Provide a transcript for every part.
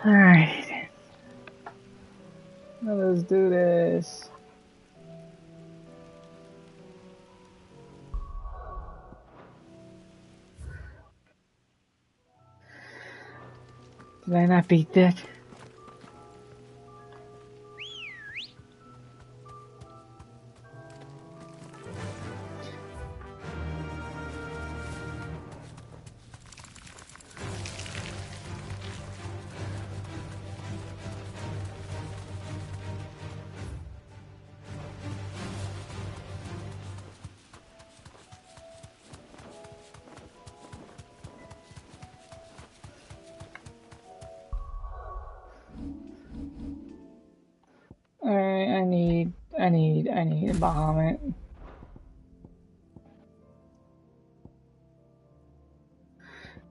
Alright. Let's do this. Did I not beat that? Alright, I need a Bahamut.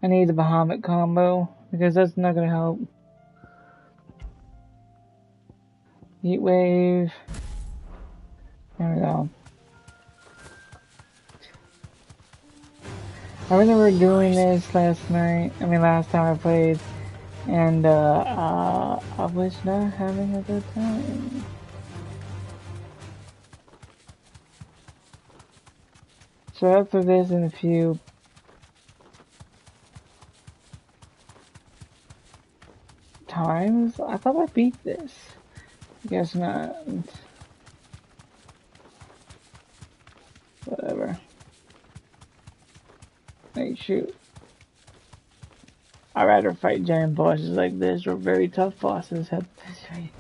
I need the Bahamut combo, because that's not gonna help. Heat Wave. There we go. I remember doing this last time I played, and I was not having a good time. So after this in a few times, I thought I beat this. Guess not. Whatever. Hey, shoot. I'd rather fight giant bosses like this or very tough bosses. That's right.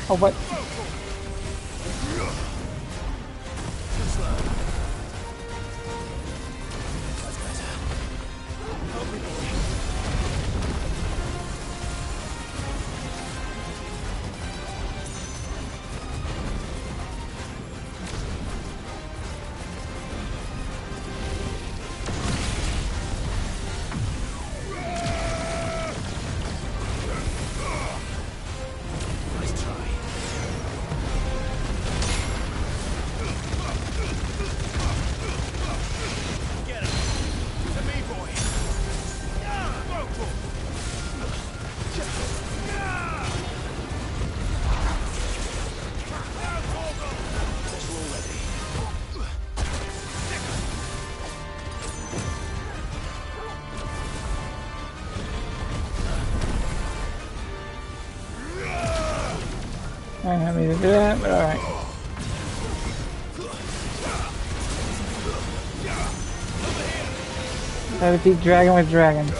Oh, what? I didn't have me to do that, but alright. Gotta keep dragging with dragon.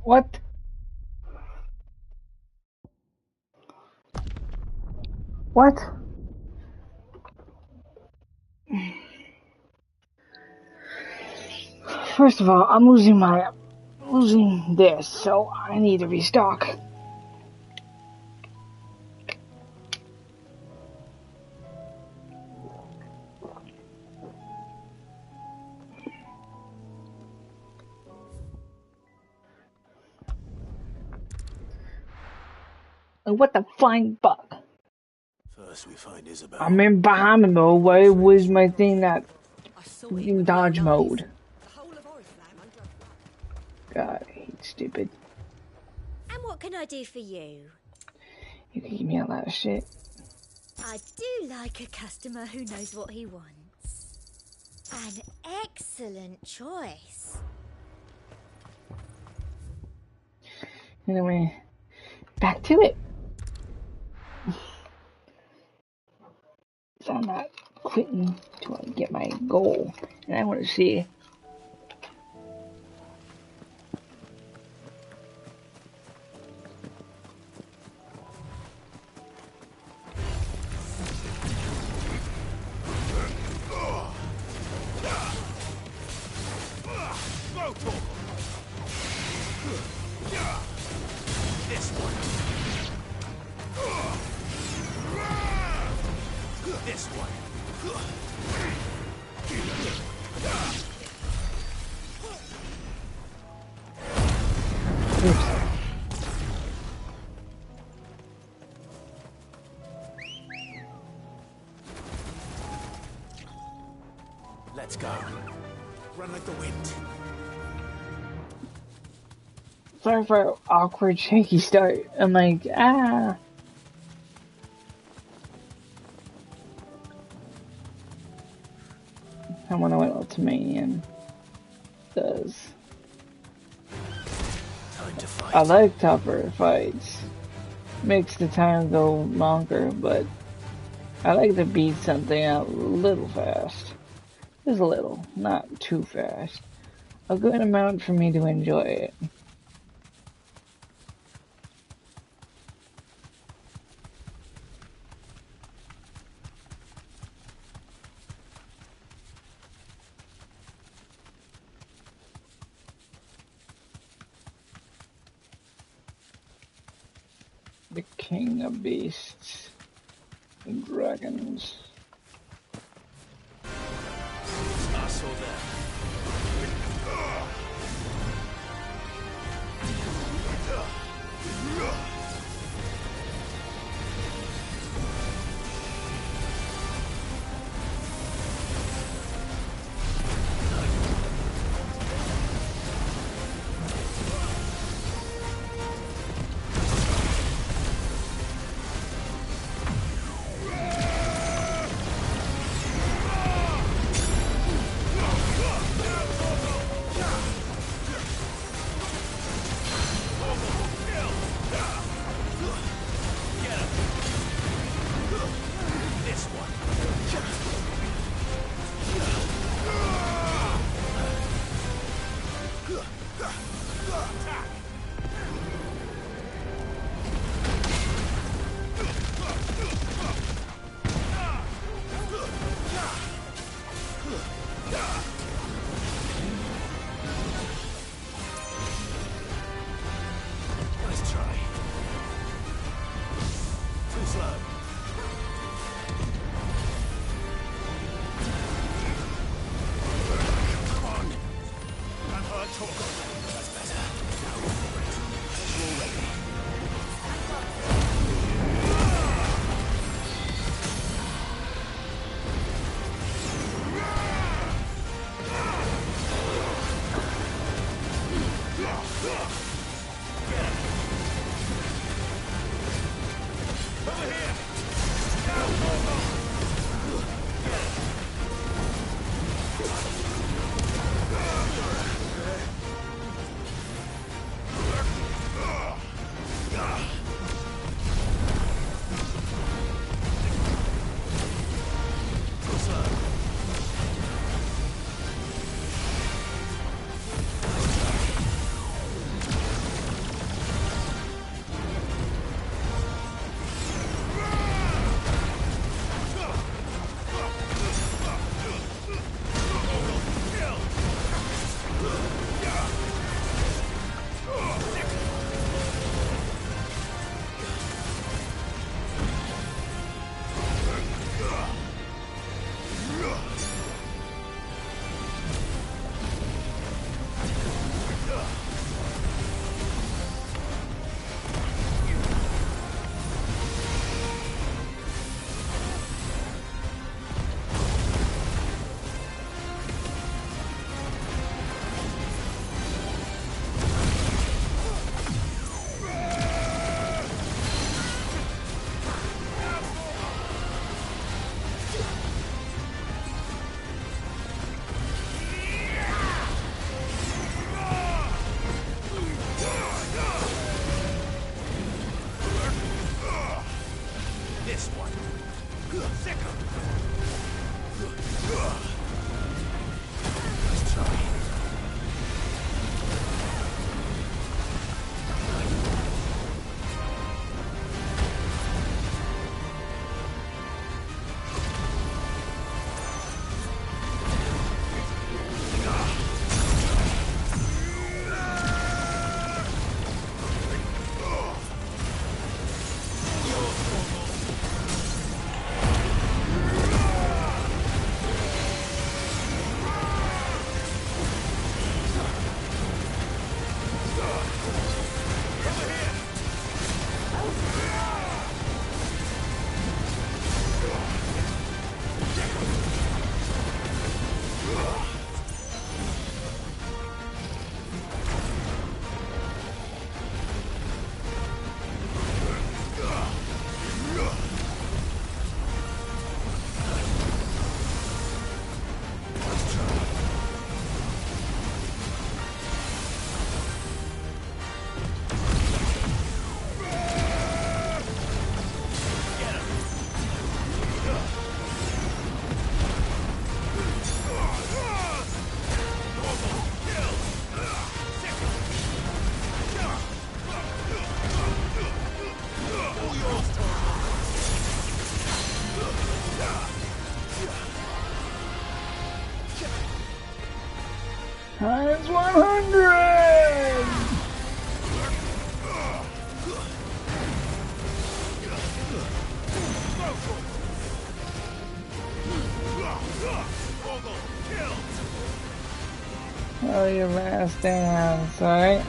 What? What? First of all, I'm losing this, so I need to restock. What the flying fuck? First we find Isabel. I'm in behind me mode. Why was my thing not in dodge mode? God, I hate stupid. And what can I do for you? You can give me a lot of shit. I do like a customer who knows what he wants. An excellent choice. Anyway, back to it. So I'm not quitting till I get my goal. And I want to see. Let's go. Run like the wind. Sorry for awkward, shaky start. I'm like, ah. I wonder what Ultimanian does. Time to fight. I like tougher fights. Makes the time go longer, but I like to beat something out a little fast. Just a little, not too fast. A good amount for me to enjoy it. The king of beasts. The dragons. Us or them. Times 100! Oh, your last dance, alright?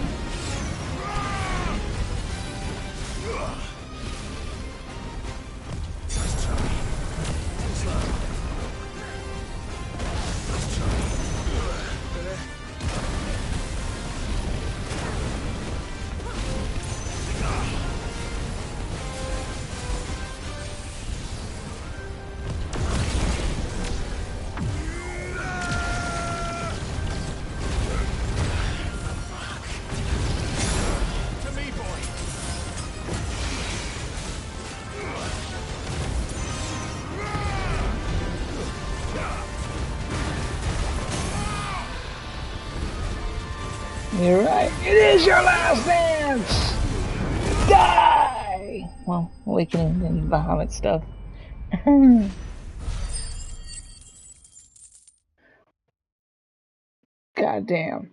You're right. It is your last dance! Die! Well, awakening and Bahamut stuff. Goddamn.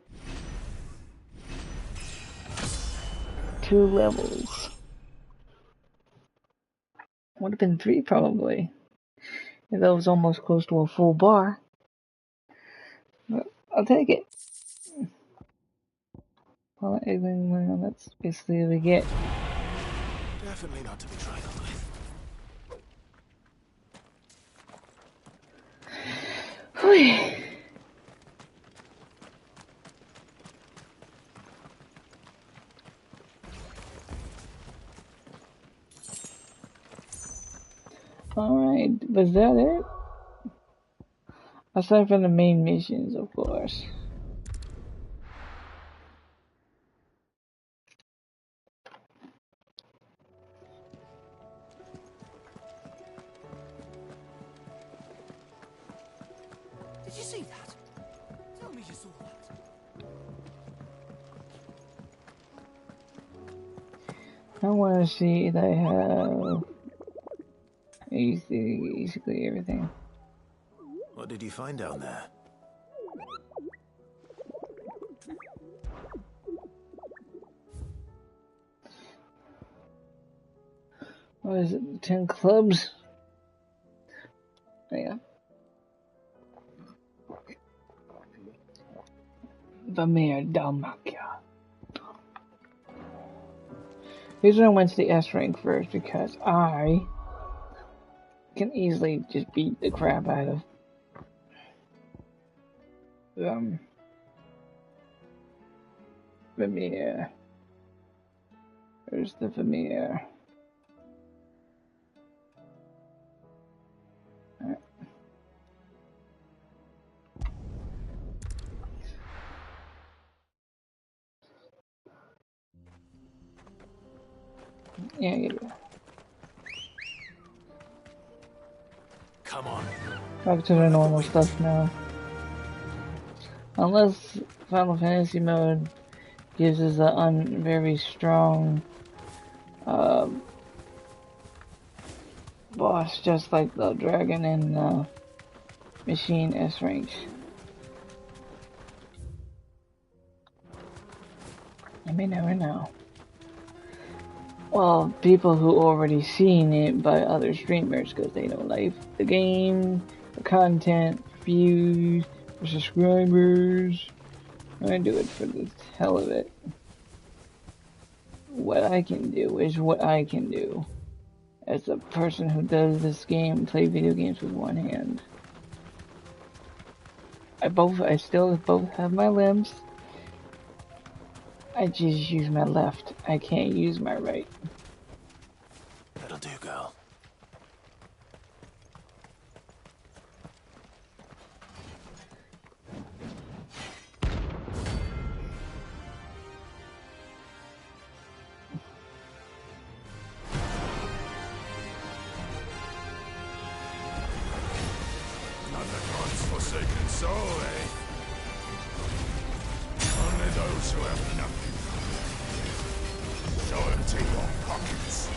2 levels. Would have been 3 probably. If that was almost close to a full bar. But I'll take it. Well, that's basically what we get. Definitely not to be trifled with. Alright, was that it? Aside from the main missions, of course. Did you see that? Tell me you saw that. I want to see if I have basically everything. What did you find down there? What is it? 10 clubs? Yeah. Vamir Dalmakia. Here's when I went to the S rank first because I can easily just beat the crap out of Vamir. There's the Vamir. Yeah. Come Come on. Back to the normal stuff now. Unless Final Fantasy mode gives us a very strong boss, just like the dragon in Machine S ranks. I may never know. Well, people who already seen it by other streamers because they don't like the game, the content, views, the subscribers. I'm gonna do it for the hell of it. What I can do is what I can do. As a person who does this game, play video games with one hand. I still both have my limbs. I just use my left. I can't use my right. That'll do, girl. Not the God's forsaken soul, eh? Only those who have nothing. So empty your pockets.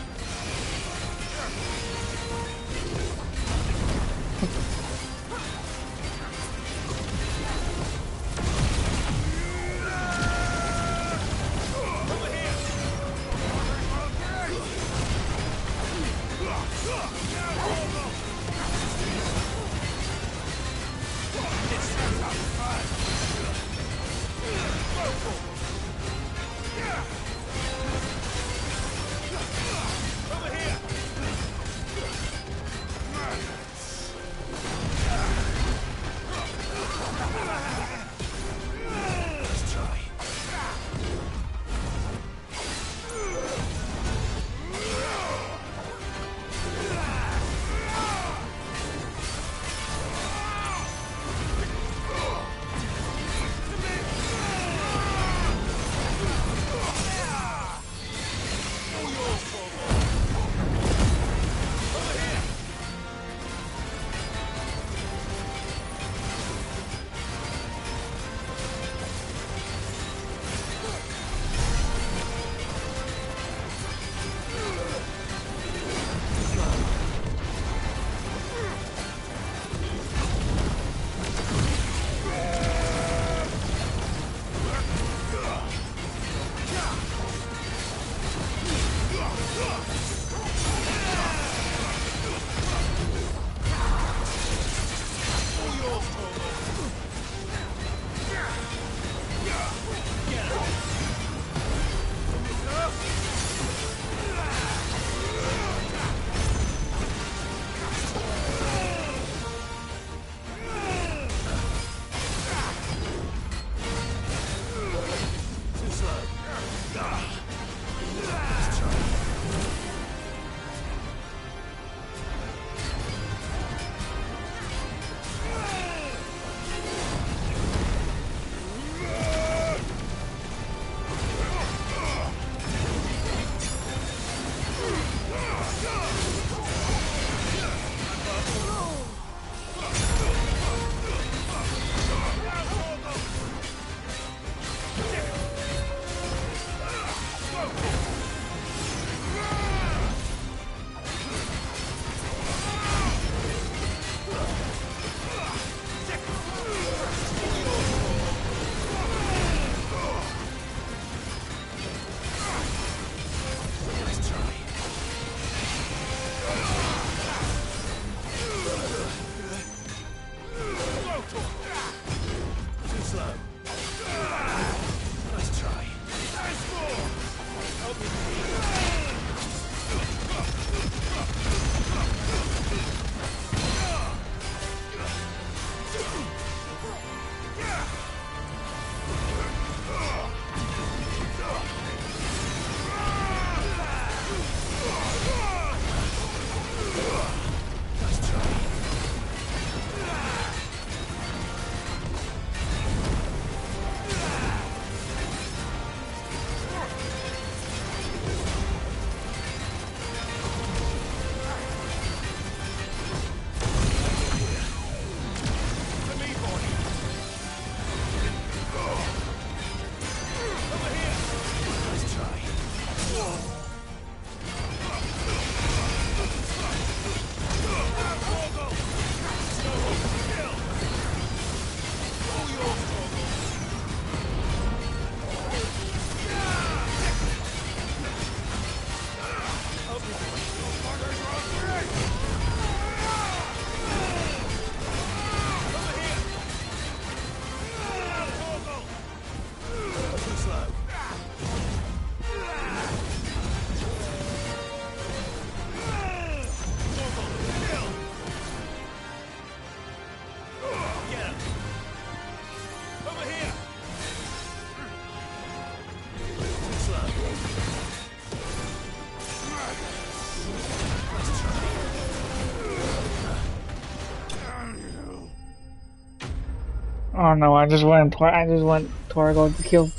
Oh no, I just want Torgo to kill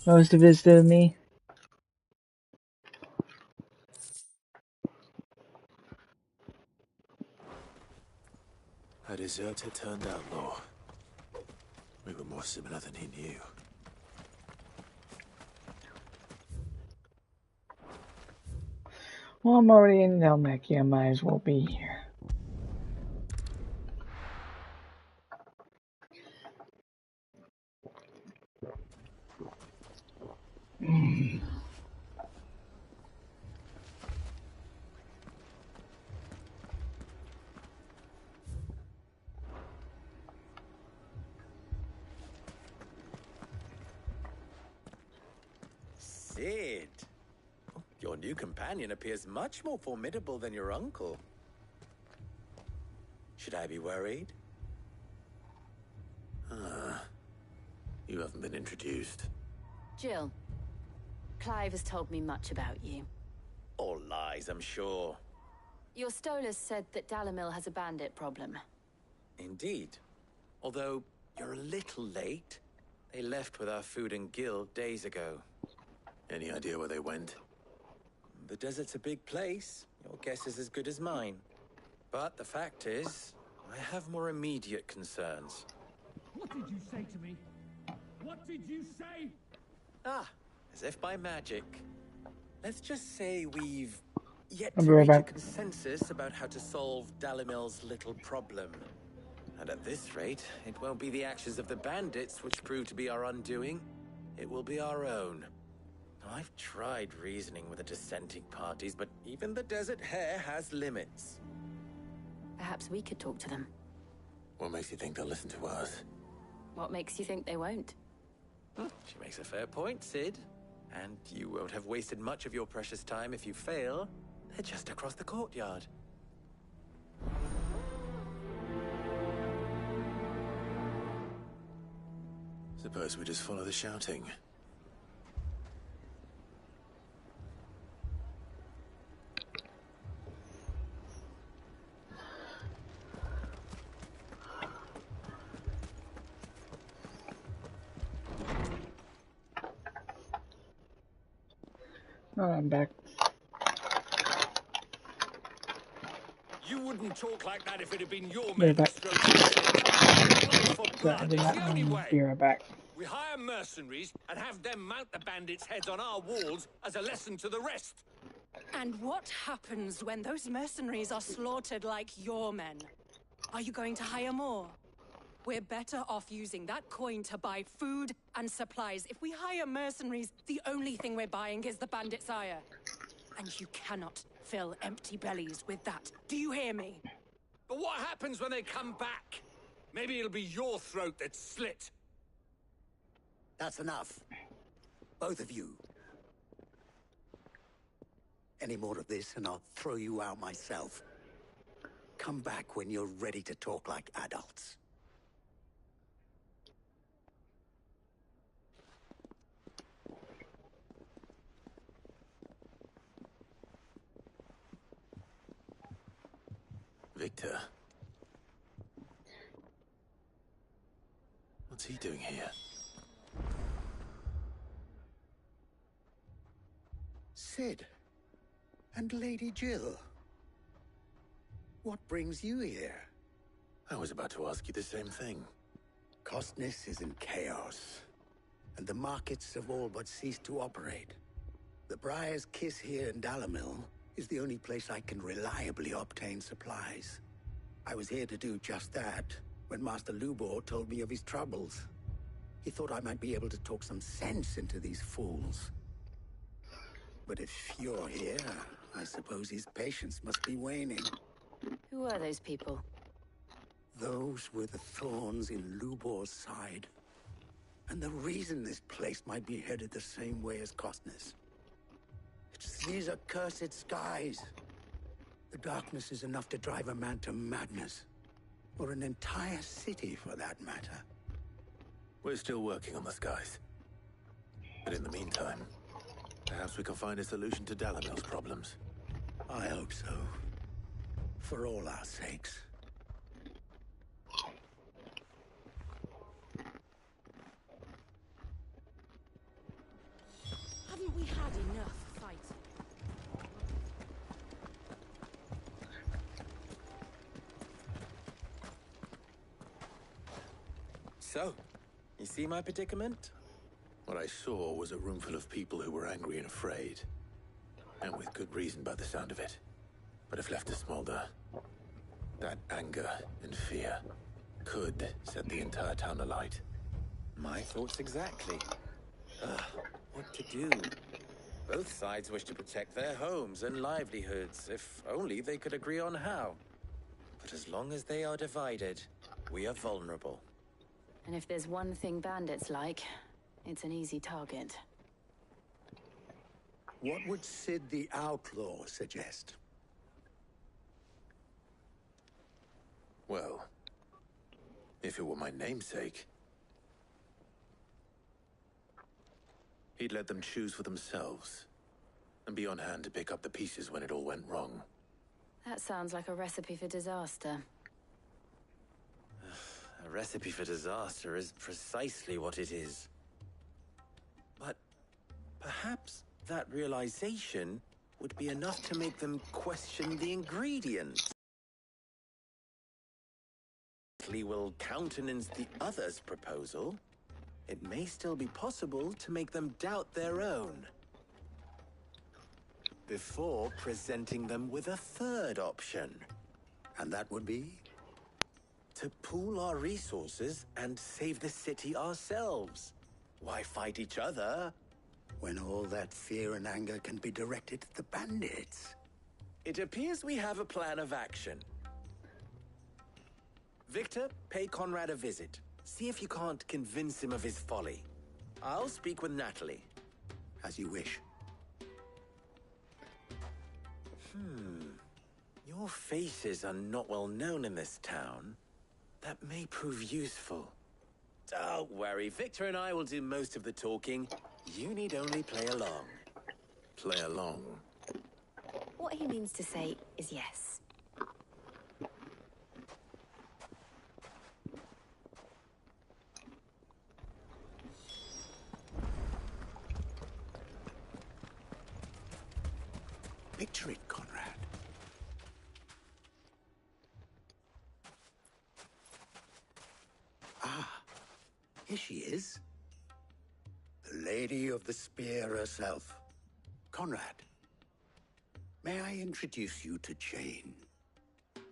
most of his to me. A deserter turned outlaw. We were more similar than he knew. Well, I'm already in Dhalmekia, I might as well be here. Cid! Your new companion appears much more formidable than your uncle. Should I be worried? You haven't been introduced. Jill, Clive has told me much about you. All lies, I'm sure. Your Stolas said that Dalimil has a bandit problem. Indeed. Although, you're a little late. They left with our food and guild days ago. Any idea where they went? The desert's a big place. Your guess is as good as mine. But the fact is, I have more immediate concerns. What did you say to me? What did you say? Ah, as if by magic. Let's just say we've yet I'll to be right reach a back. consensus about how to solve Dalimil's little problem. And at this rate, it won't be the actions of the bandits which prove to be our undoing. It will be our own. I've tried reasoning with the dissenting parties, but even the Desert Hare has limits. Perhaps we could talk to them. What makes you think they'll listen to us? What makes you think they won't? She makes a fair point, Cid. And you won't have wasted much of your precious time if you fail. They're just across the courtyard. Suppose we just follow the shouting. Oh, I'm back. You wouldn't talk like that if it had been your Be men right who back. Blood for So I blood, did it's not the only way. be right back. We hire mercenaries and have them mount the bandits' heads on our walls as a lesson to the rest. And what happens when those mercenaries are slaughtered like your men? Are you going to hire more? We're better off using that coin to buy food and supplies. If we hire mercenaries, the only thing we're buying is the bandits' ire. And you cannot fill empty bellies with that. Do you hear me? But what happens when they come back? Maybe it'll be your throat that's slit. That's enough. Both of you. Any more of this and I'll throw you out myself. Come back when you're ready to talk like adults. Victor. What's he doing here? Cid. And Lady Jill. What brings you here? I was about to ask you the same thing. Costness is in chaos, and the markets have all but ceased to operate. The Briar's Kiss here in Dalimil is the only place I can reliably obtain supplies. I was here to do just that when Master Lubor told me of his troubles. He thought I might be able to talk some sense into these fools. But if you're here, I suppose his patience must be waning. Who are those people? Those were the thorns in Lubor's side. And the reason this place might be headed the same way as Costness. It's these accursed skies. The darkness is enough to drive a man to madness. Or an entire city, for that matter. We're still working on the skies. But in the meantime, perhaps we can find a solution to Dalimil's problems. I hope so. For all our sakes. So, you see my predicament? What I saw was a room full of people who were angry and afraid. And with good reason by the sound of it. But if left to smolder, that anger and fear could set the entire town alight. My thoughts exactly. What to do? Both sides wish to protect their homes and livelihoods, if only they could agree on how. But as long as they are divided, we are vulnerable. And if there's one thing bandits like, it's an easy target. What would Sid the Outlaw suggest? Well, if it were my namesake, he'd let them choose for themselves and be on hand to pick up the pieces when it all went wrong. That sounds like a recipe for disaster. A recipe for disaster is precisely what it is. But perhaps that realization would be enough to make them question the ingredients. Will countenance the other's proposal, it may still be possible to make them doubt their own. Before presenting them with a third option. And that would be? To pool our resources and save the city ourselves. Why fight each other? When all that fear and anger can be directed at the bandits. It appears we have a plan of action. Victor, pay Conrad a visit. See if you can't convince him of his folly. I'll speak with Natalie. As you wish. Your faces are not well known in this town. That may prove useful. Don't worry, Victor and I will do most of the talking. You need only play along. Play along. What he means to say is yes. Picture it, Conrad. Ah, here she is. The Lady of the Spear herself. Conrad, may I introduce you to Jane,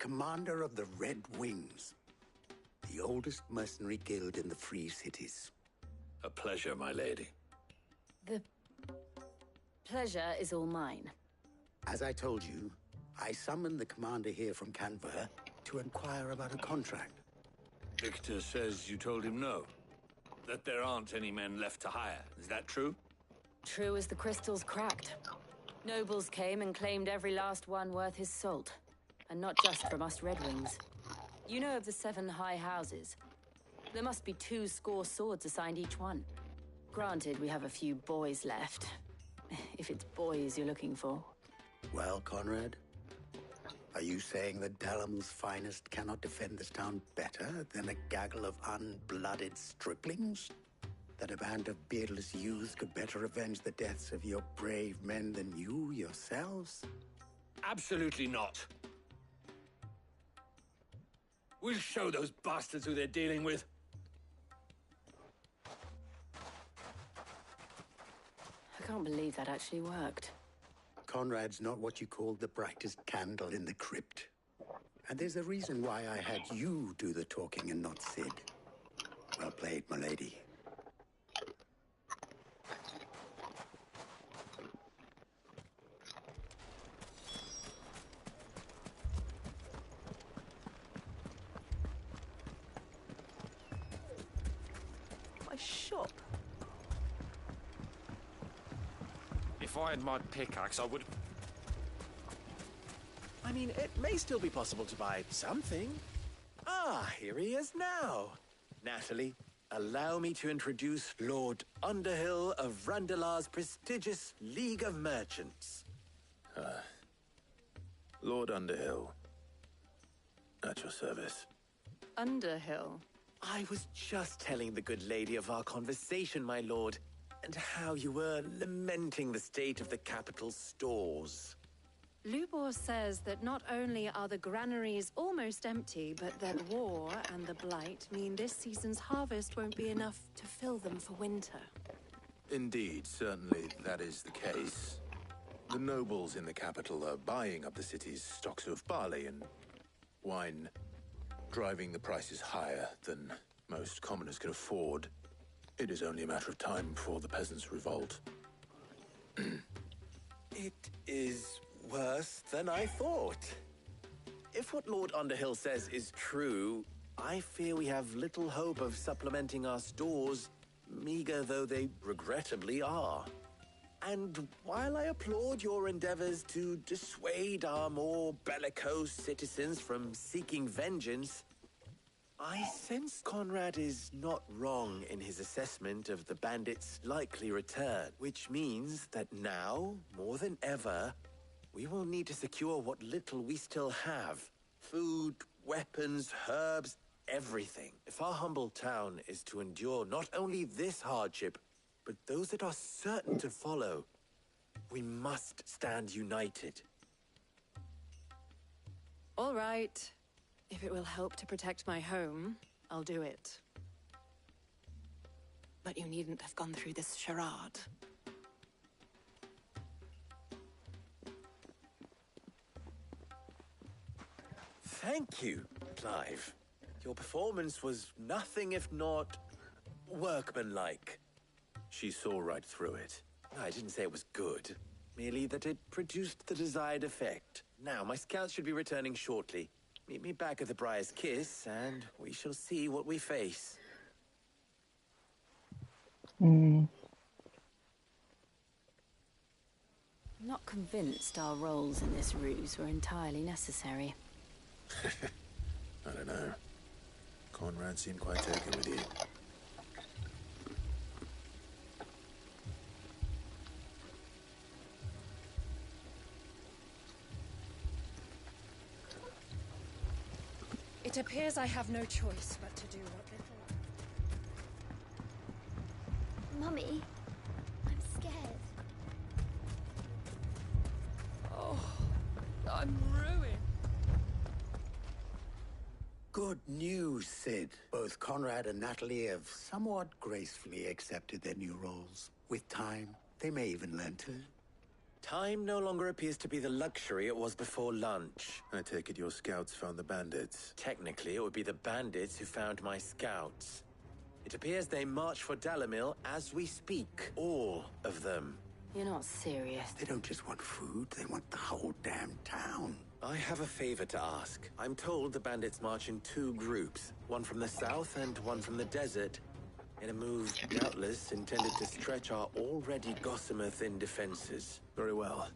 commander of the Red Wings, the oldest mercenary guild in the Free Cities. A pleasure, my lady. The pleasure is all mine. As I told you, I summoned the commander here from Canver to inquire about a contract. Victor says you told him no. That there aren't any men left to hire. Is that true? True as the crystals cracked. Nobles came and claimed every last one worth his salt. And not just from us Red Wings. You know of the 7 high houses. There must be 2 swords assigned each one. Granted, we have a few boys left. If it's boys you're looking for. Well, Conrad, are you saying that Dalamil's finest cannot defend this town better than a gaggle of unblooded striplings? That a band of beardless youths could better avenge the deaths of your brave men than you yourselves? Absolutely not. We'll show those bastards who they're dealing with. I can't believe that actually worked. Conrad's not what you called the brightest candle in the crypt. And there's a reason why I had you do the talking and not Sid. Well played, my lady. My shop. If I had my pickaxe, I would... I mean, it may still be possible to buy something. Ah, here he is now. Natalie, allow me to introduce Lord Underhill of Randalar's prestigious League of Merchants. Lord Underhill. At your service. Underhill. I was just telling the good lady of our conversation, my lord, and how you were lamenting the state of the capital's stores. Lubor says that not only are the granaries almost empty, but that war and the blight mean this season's harvest won't be enough to fill them for winter. Indeed, certainly that is the case. The nobles in the capital are buying up the city's stocks of barley and wine, driving the prices higher than most commoners can afford. It is only a matter of time before the peasants revolt. It is worse than I thought. If what Lord Underhill says is true, I fear we have little hope of supplementing our stores, meager though they regrettably are. And while I applaud your endeavors to dissuade our more bellicose citizens from seeking vengeance, I sense Conrad is not wrong in his assessment of the bandits' likely return, which means that now, more than ever, we will need to secure what little we still have. Food, weapons, herbs, everything. If our humble town is to endure not only this hardship, but those that are certain to follow, we must stand united. All right. If it will help to protect my home, I'll do it. But you needn't have gone through this charade. Thank you, Clive. Your performance was nothing if not workmanlike. She saw right through it. I didn't say it was good, merely that it produced the desired effect. Now, my scouts should be returning shortly. Meet me back at the Briar's Kiss, and we shall see what we face. I'm not convinced our roles in this ruse were entirely necessary. I don't know. Conrad seemed quite taken with you. It appears I have no choice but to do what little... Mummy, I'm scared. Oh, I'm ruined. Good news, Sid. Both Conrad and Natalie have somewhat gracefully accepted their new roles. With time, they may even learn to. Time no longer appears to be the luxury it was before lunch. I take it your scouts found the bandits. Technically, it would be the bandits who found my scouts. It appears they march for Dalamil as we speak. All of them. You're not serious. They don't just want food, they want the whole damn town. I have a favor to ask. I'm told the bandits march in 2 groups, one from the south and one from the desert, in a move doubtless intended to stretch our already gossamer-thin defenses. Very well.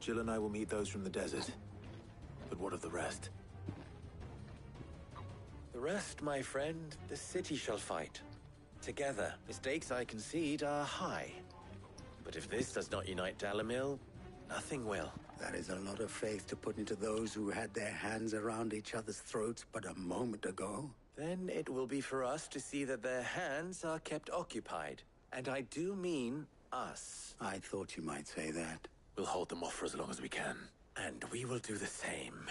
Jill and I will meet those from the desert. But what of the rest? The rest, my friend, the city shall fight. Together, the stakes I concede are high. But if this does not unite Dalamil, nothing will. That is a lot of faith to put into those who had their hands around each other's throats but a moment ago. Then it will be for us to see that their hands are kept occupied. And I do mean us. I thought you might say that. We'll hold them off for as long as we can. And we will do the same.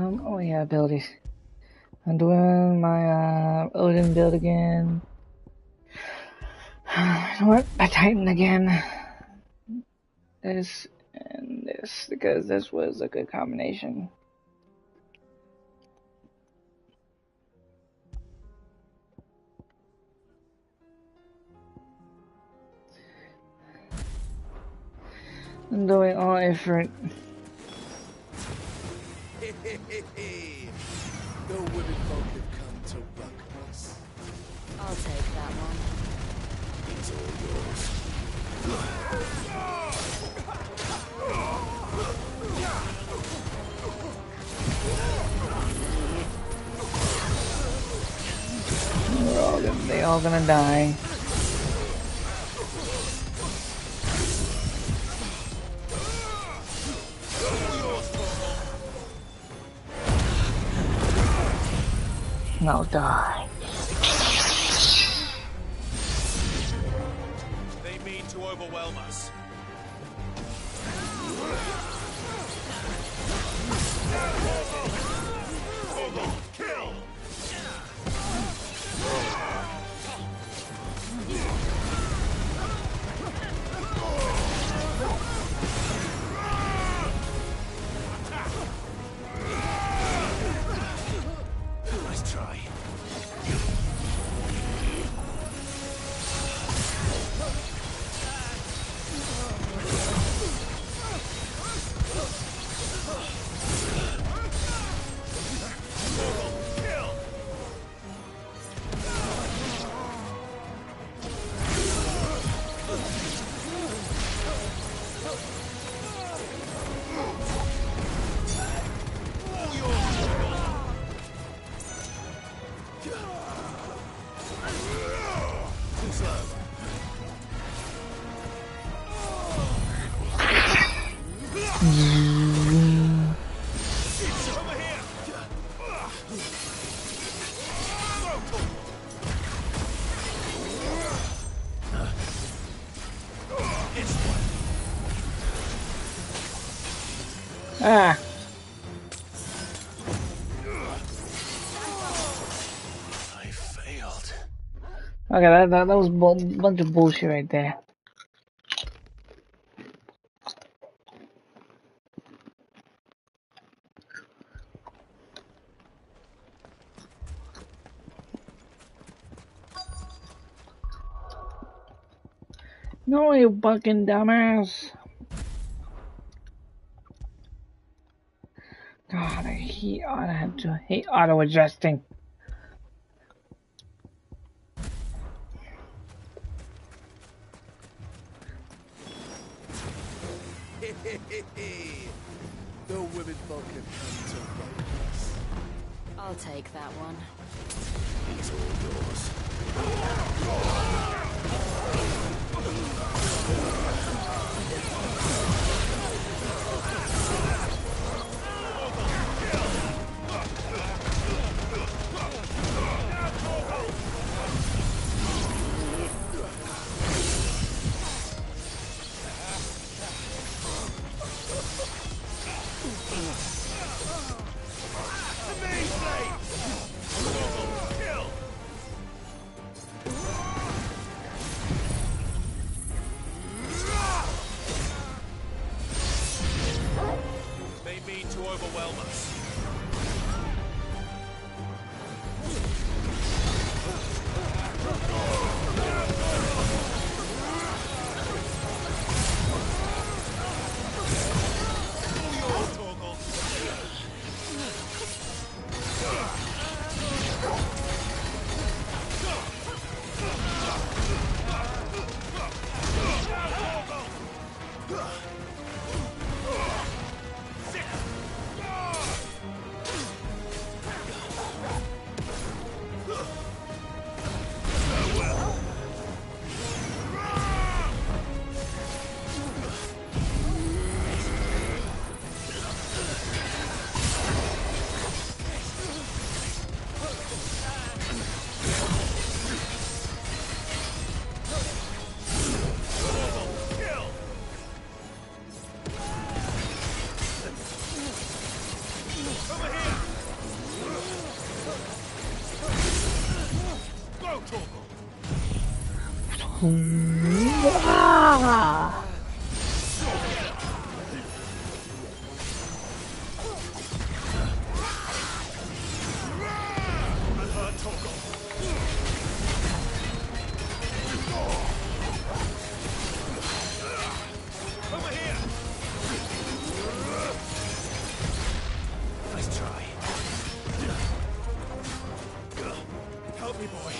Oh yeah, abilities. I'm doing my Odin build again. You know what? I Titan again. This and this, because this was a good combination. I'm doing all effort. The women folk have come to welcome us. I'll take that one. It's all yours. They all gonna die. Now die. They mean to overwhelm us. Kill! Nice try. Ah. I failed. Okay, that was a bunch of bullshit right there. No, you fucking dumbass. God, I hate auto adjusting. The women folk have come to welcome us. I'll take that one. It's all yours. They mean to overwhelm us. Ah. Nice try. Help me, boy.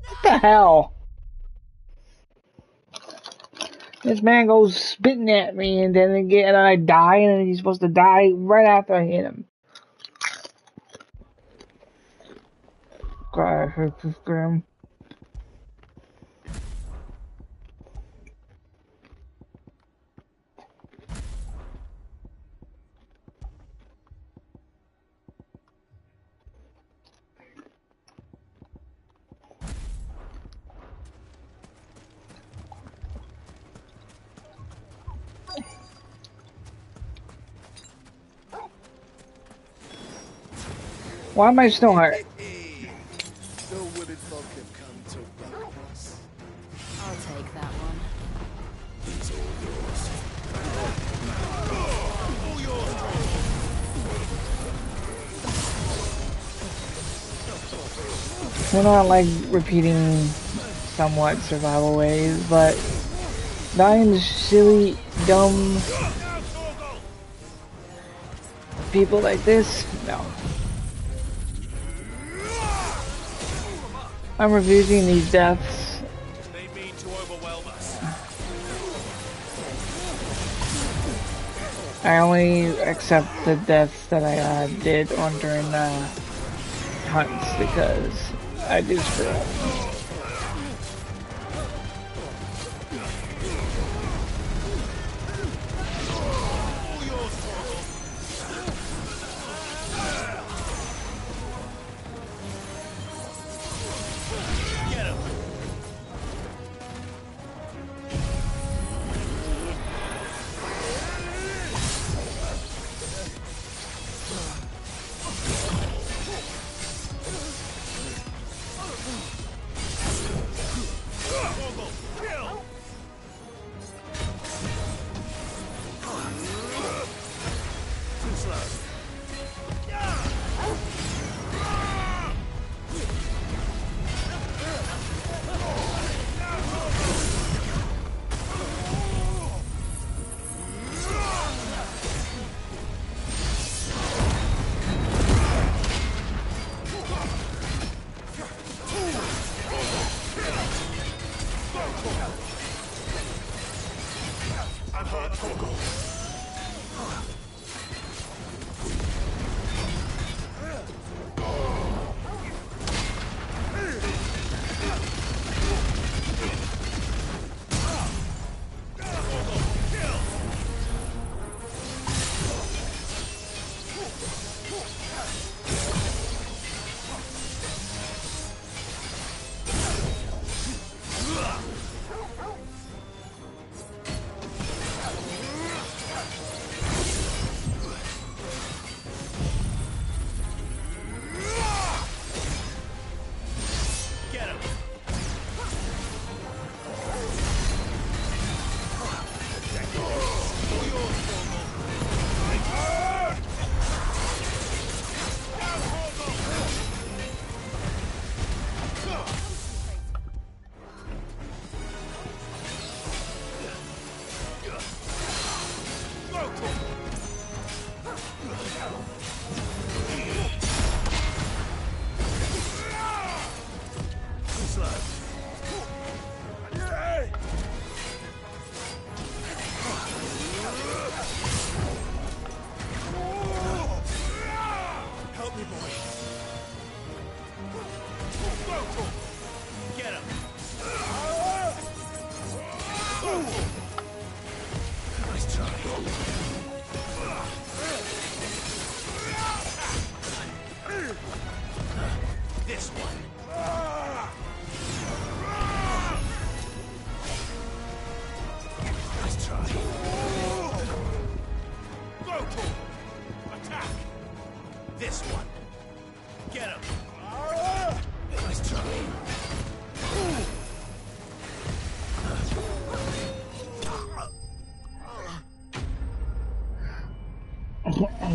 What the hell? This man goes spitting at me, and then again I die, and then he's supposed to die right after I hit him. God, I hate this game. Why am I still hurt? The wooded folk have come to welcome us. I'll take that one. It's all yours. We're not like repeating somewhat survival ways, but dying to silly, dumb people like this, no. I'm refusing these deaths. They mean to overwhelm us. I only accept the deaths that I did on during hunts because I do screw up.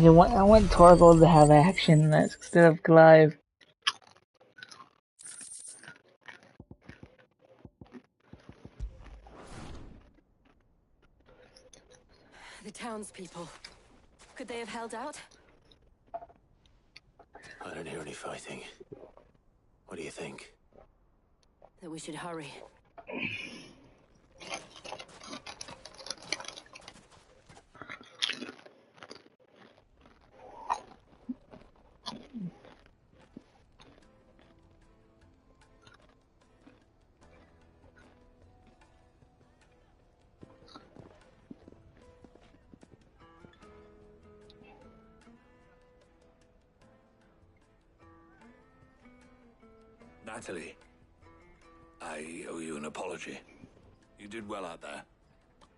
I want Torgal to have action instead of Clive. The townspeople. Could they have held out? I don't hear any fighting. What do you think? That we should hurry. Natalie, I owe you an apology. You did well out there.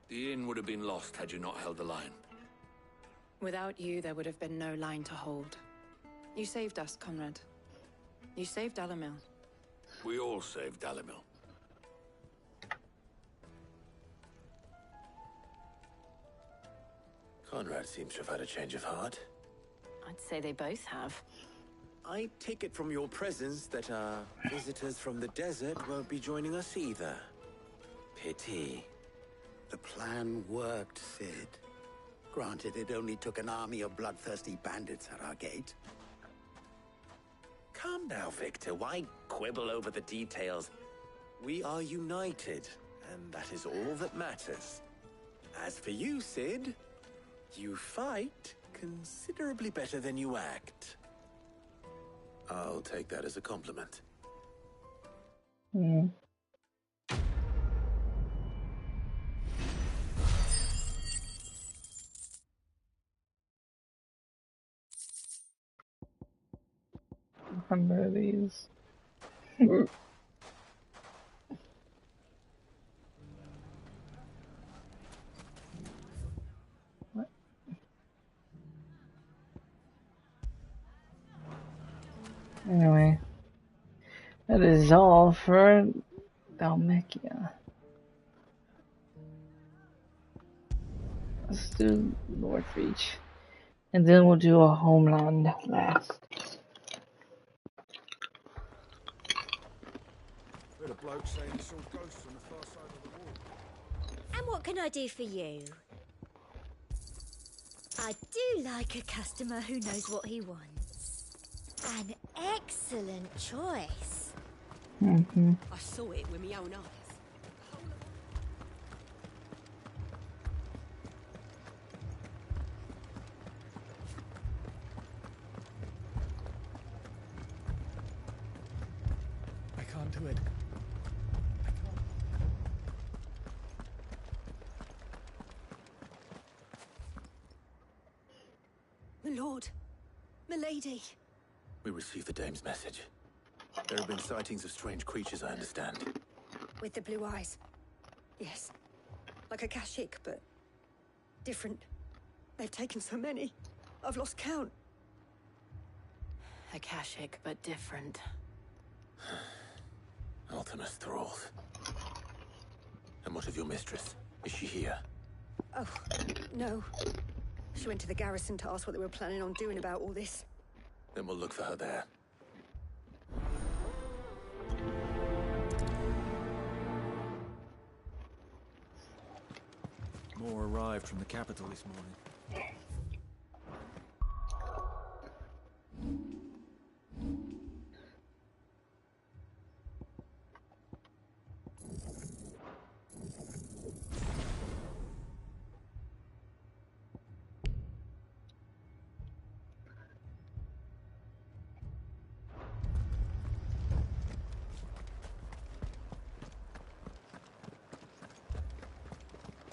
The inn would have been lost had you not held the line. Without you, there would have been no line to hold. You saved us, Conrad. You saved Dalamil. We all saved Dalamil. Conrad seems to have had a change of heart. I'd say they both have. I take it from your presence that our visitors from the desert won't be joining us either. Pity. The plan worked, Sid. Granted, it only took an army of bloodthirsty bandits at our gate. Calm now, Victor. Why quibble over the details? We are united, and that is all that matters. As for you, Sid, you fight considerably better than you act. I'll take that as a compliment. Under these. What? Anyway, that is all for Dhalmekia. Let's do Northreach, and then we'll do a homeland last. Heard a bloke saying he saw ghosts on the far side of the wall. And what can I do for you? I do like a customer who knows what he wants. An excellent choice. I saw it with my own eyes. I can't do it. My lord, my lady. We received the dame's message. There have been sightings of strange creatures, I understand. With the blue eyes. Yes. Like a Kashyyyk, but different. They've taken so many. I've lost count. A Kashyyyk, but different. Ultimus thralls. And what of your mistress? Is she here? Oh, no. She went to the garrison to ask what they were planning on doing about all this. Then we'll look for her there. More arrived from the capital this morning.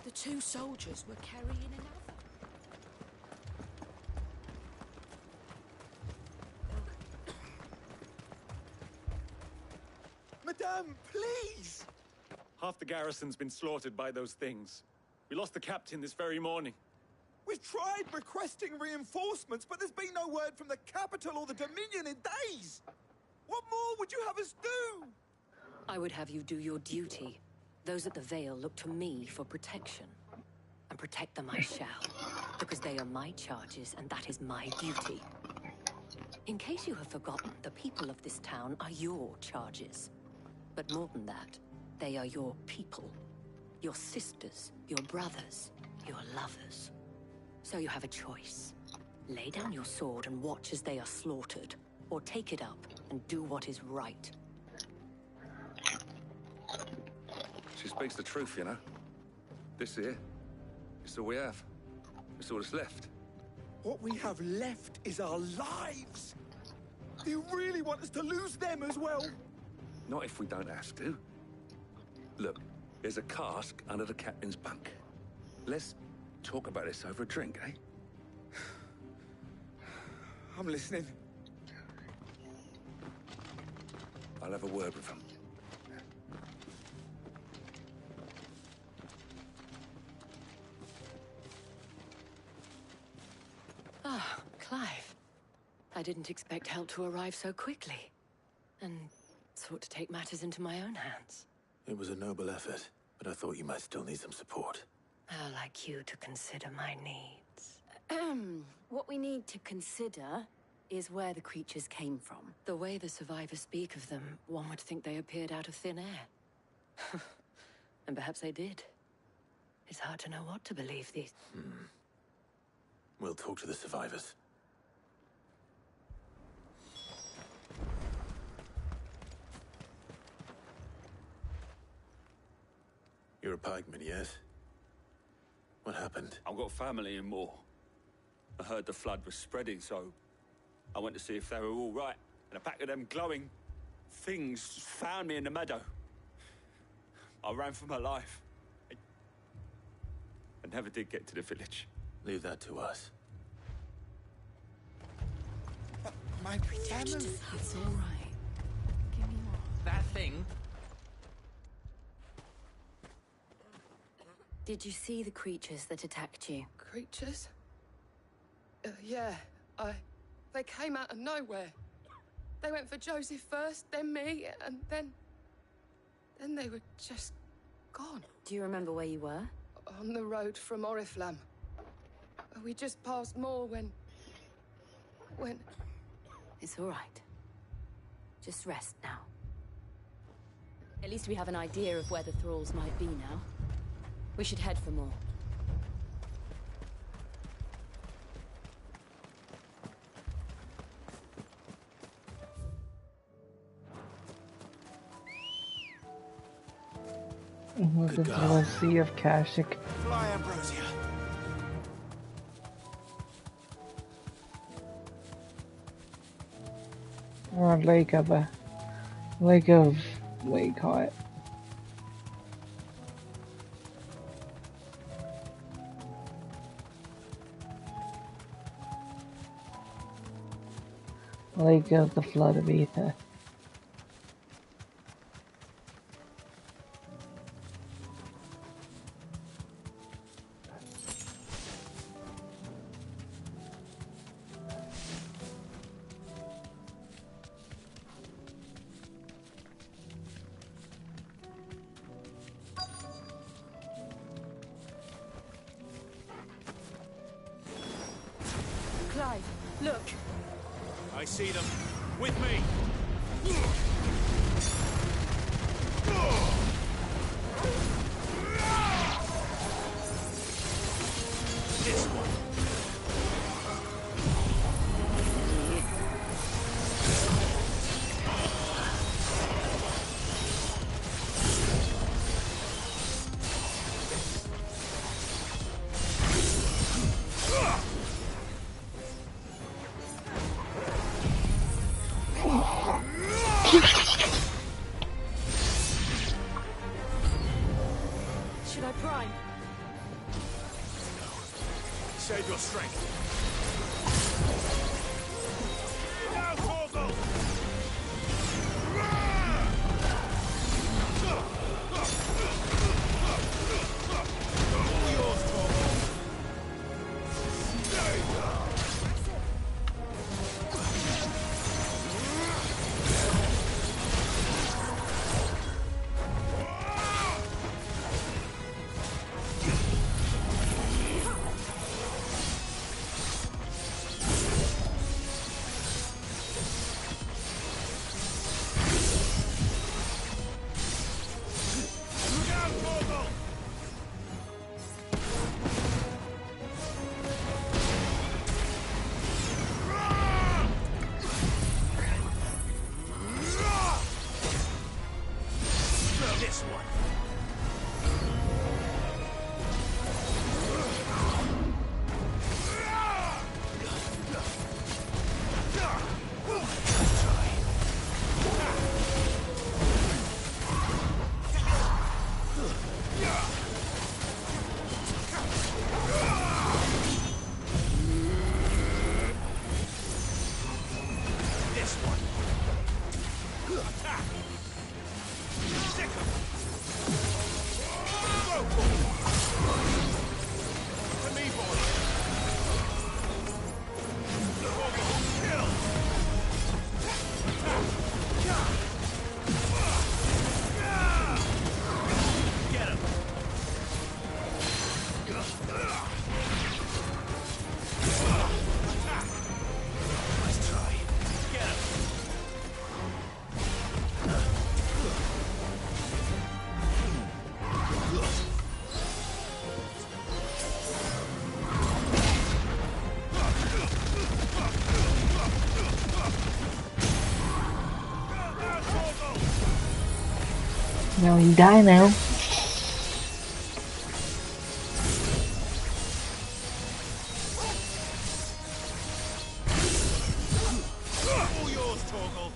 The two soldiers were carrying another. Madame, please! Half the garrison's been slaughtered by those things. We lost the captain this very morning. We've tried requesting reinforcements, but there's been no word from the capital or the Dominion in days! What more would you have us do? I would have you do your duty. Those at the Vale look to me for protection. And protect them I shall. Because they are my charges, and that is my duty. In case you have forgotten, the people of this town are your charges. But more than that, they are your people. Your sisters, your brothers, your lovers. So you have a choice. Lay down your sword and watch as they are slaughtered, or take it up and do what is right. She speaks the truth, you know. This here, it's all we have. It's all that's left. What we have left is our lives. Do you really want us to lose them as well? Not if we don't have to. Look, there's a cask under the captain's bunk. Let's talk about this over a drink, eh? I'm listening. I'll have a word with him. Ah, Clive. I didn't expect help to arrive so quickly. And sought to take matters into my own hands. It was a noble effort, but I thought you might still need some support. I'd like you to consider my needs. What we need to consider is where the creatures came from. The way the survivors speak of them, one would think they appeared out of thin air. And perhaps they did. It's hard to know what to believe these... We'll talk to the survivors. You're a pikeman, yes? What happened? I've got family in Moor. I heard the flood was spreading, so I went to see if they were all right. And a pack of them glowing things found me in the meadow. I ran for my life. I never did get to the village. Leave that to us. My family. It's all right. Give me more. That thing? Did you see the creatures that attacked you? Creatures? Yeah, they came out of nowhere. They went for Joseph first, then me, and then they were just gone. Do you remember where you were? On the road from Oriflamme. We just passed Moor when... It's all right. Just rest now. At least we have an idea of where the thralls might be now. We should head for more. The Sea of Kashyyyk. Fly, Ambrosia. Or Lake of Wakehart. Lake of the Flood of Ether. Clive, look. I see them. With me! This one. Should I prime? Save your strength. Now, Torgal! All yours, Torgal. Now he die now. All yours, Torgal.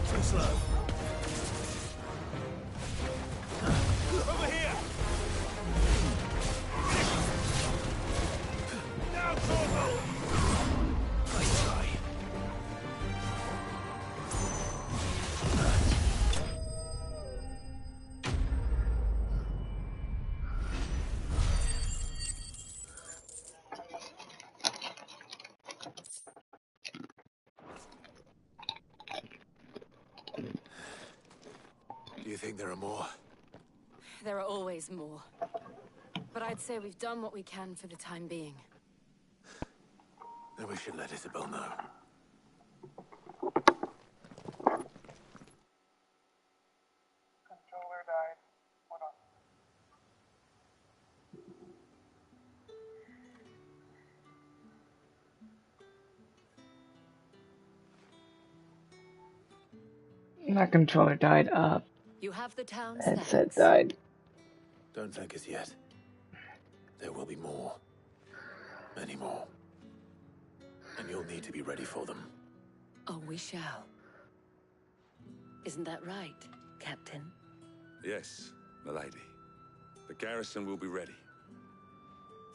Too slow. Over here. Now, Torgal. Nice try. Do you think there are more? There are always more. But I'd say we've done what we can for the time being. Then we should let Isabel know. Controller died. Hold on. My controller died up. You have the town's Headset thanks. died. Don't thank us yet. There will be more. Many more. And you'll need to be ready for them. Oh, we shall. Isn't that right, Captain? Yes, milady. The garrison will be ready.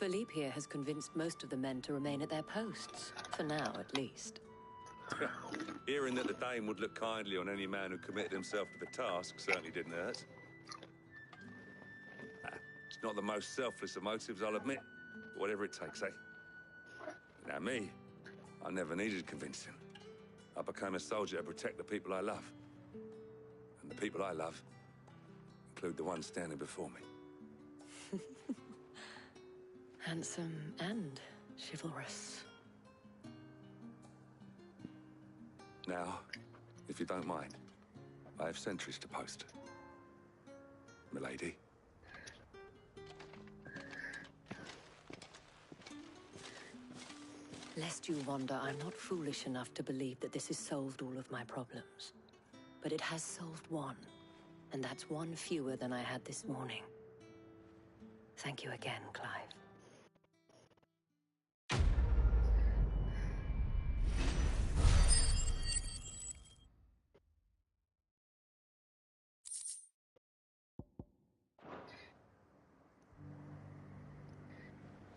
Philippe here has convinced most of the men to remain at their posts. For now, at least. Hearing that the Dane would look kindly on any man who committed himself to the task certainly didn't hurt. It's not the most selfless of motives, I'll admit. But whatever it takes, eh? Now me, I never needed convincing. I became a soldier to protect the people I love. And the people I love include the ones standing before me. Handsome and chivalrous. Now, if you don't mind, I have sentries to post. Milady. Lest you wonder, I'm not foolish enough to believe that this has solved all of my problems. But it has solved one, and that's one fewer than I had this morning. Thank you again, Clive.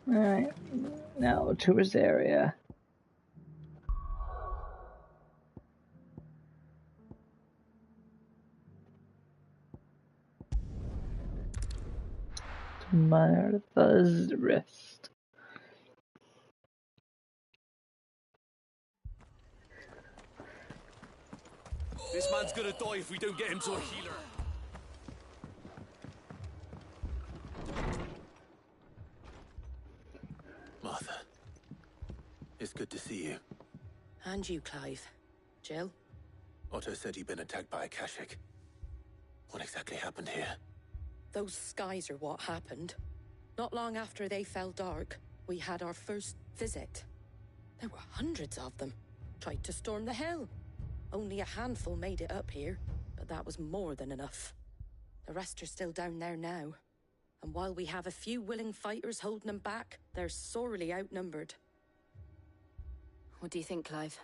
Alright, now tourist area. Martha's Rest. This man's gonna die if we don't get him to a healer. Martha. It's good to see you. And you, Clive. Jill? Otto said you'd been attacked by a Kashik. What exactly happened here? Those skies are what happened. Not long after they fell dark, we had our first visit. There were hundreds of them. Tried to storm the hill. Only a handful made it up here, but that was more than enough. The rest are still down there now. And while we have a few willing fighters holding them back, they're sorely outnumbered. What do you think, Clive?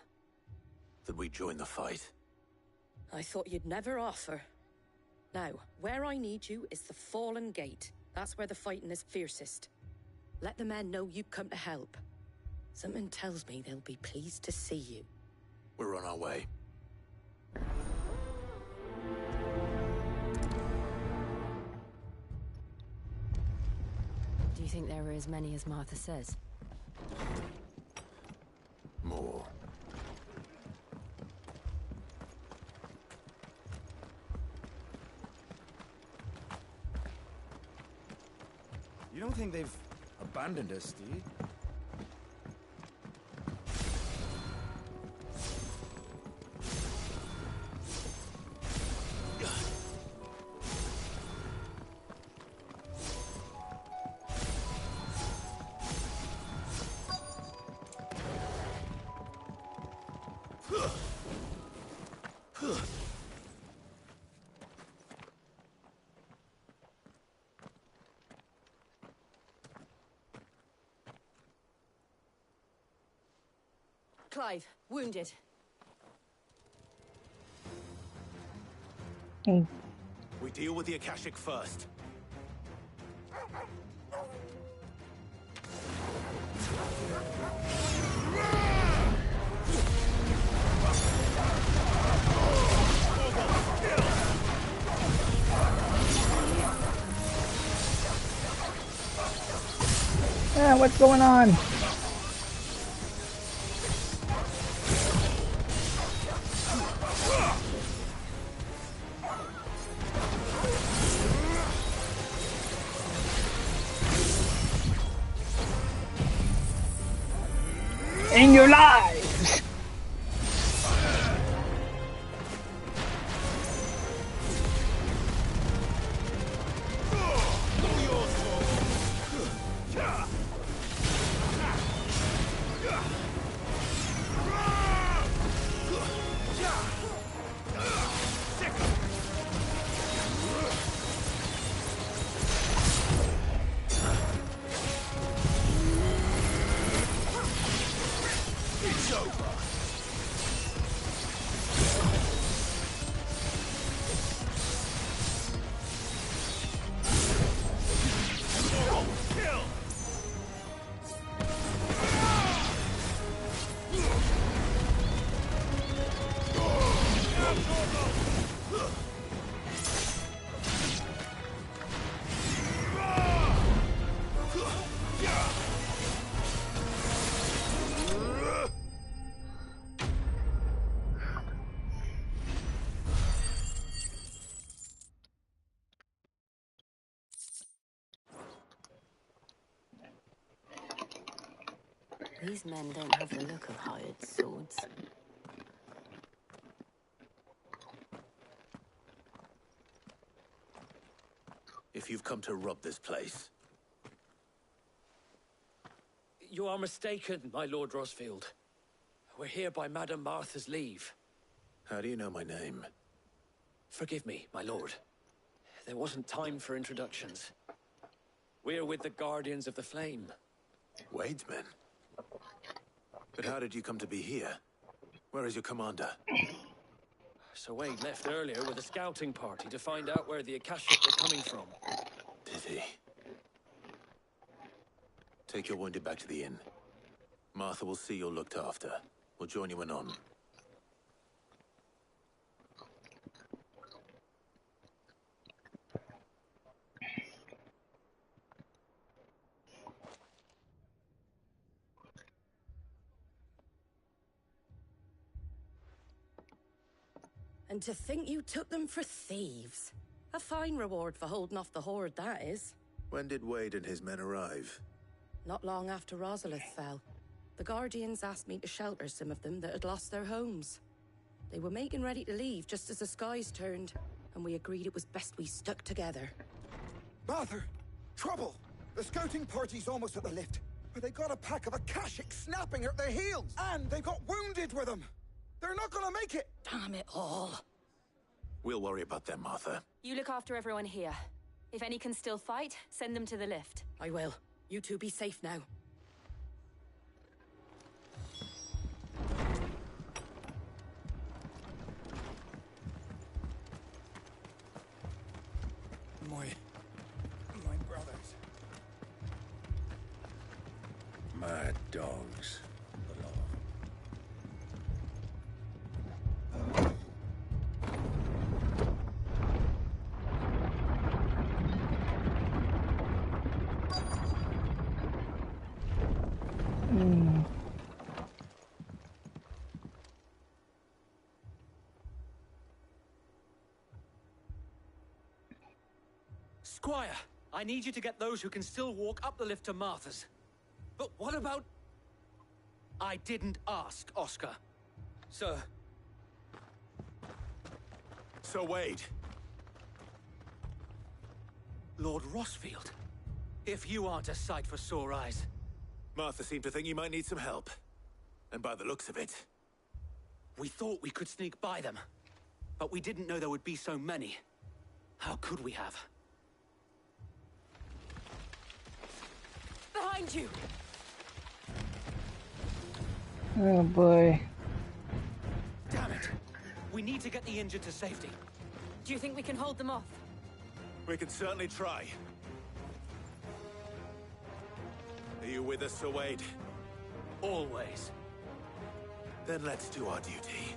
That we join the fight? I thought you'd never offer. Now, where I need you is the Fallen Gate. That's where the fighting is fiercest. Let the men know you've come to help. Something tells me they'll be pleased to see you. We're on our way. Do you think there were as many as Martha says? More. You don't think they've abandoned us, do you? Clive, wounded. We deal with the Akashic first. Yeah, what's going on? In your lives! These men don't have the look of hired swords. If you've come to rob this place. You are mistaken, my Lord Rosfield. We're here by Madame Martha's leave. How do you know my name? Forgive me, my lord. There wasn't time for introductions. We're with the Guardians of the Flame. Wade's men? But how did you come to be here? Where is your commander? Sir Wade left earlier with a scouting party to find out where the Akashic were coming from. Did he? Take your wounded back to the inn. Martha will see you're looked after. We'll join you anon. And to think you took them for thieves. A fine reward for holding off the horde, that is. When did Wade and his men arrive? Not long after Rosalith fell. The Guardians asked me to shelter some of them that had lost their homes. They were making ready to leave just as the skies turned, and we agreed it was best we stuck together. Martha! Trouble! The scouting party's almost at the lift, but they got a pack of Akashic snapping at their heels, and they've got wounded with them! They're not gonna make it! Damn it all. We'll worry about them, Martha. You look after everyone here. If any can still fight, send them to the lift. I will. You two be safe now. My brothers. Mad dogs. Squire, I need you to get those who can still walk up the lift to Martha's. But what about... I didn't ask, Oscar. Sir. Sir Wade. Lord Rossfield. If you aren't a sight for sore eyes. Martha seemed to think you might need some help. And by the looks of it... We thought we could sneak by them. But we didn't know there would be so many. How could we have? Behind you! Oh boy. Damn it! We need to get the injured to safety. Do you think we can hold them off? We can certainly try. Are you with us, Sir Wade? Always. Then let's do our duty.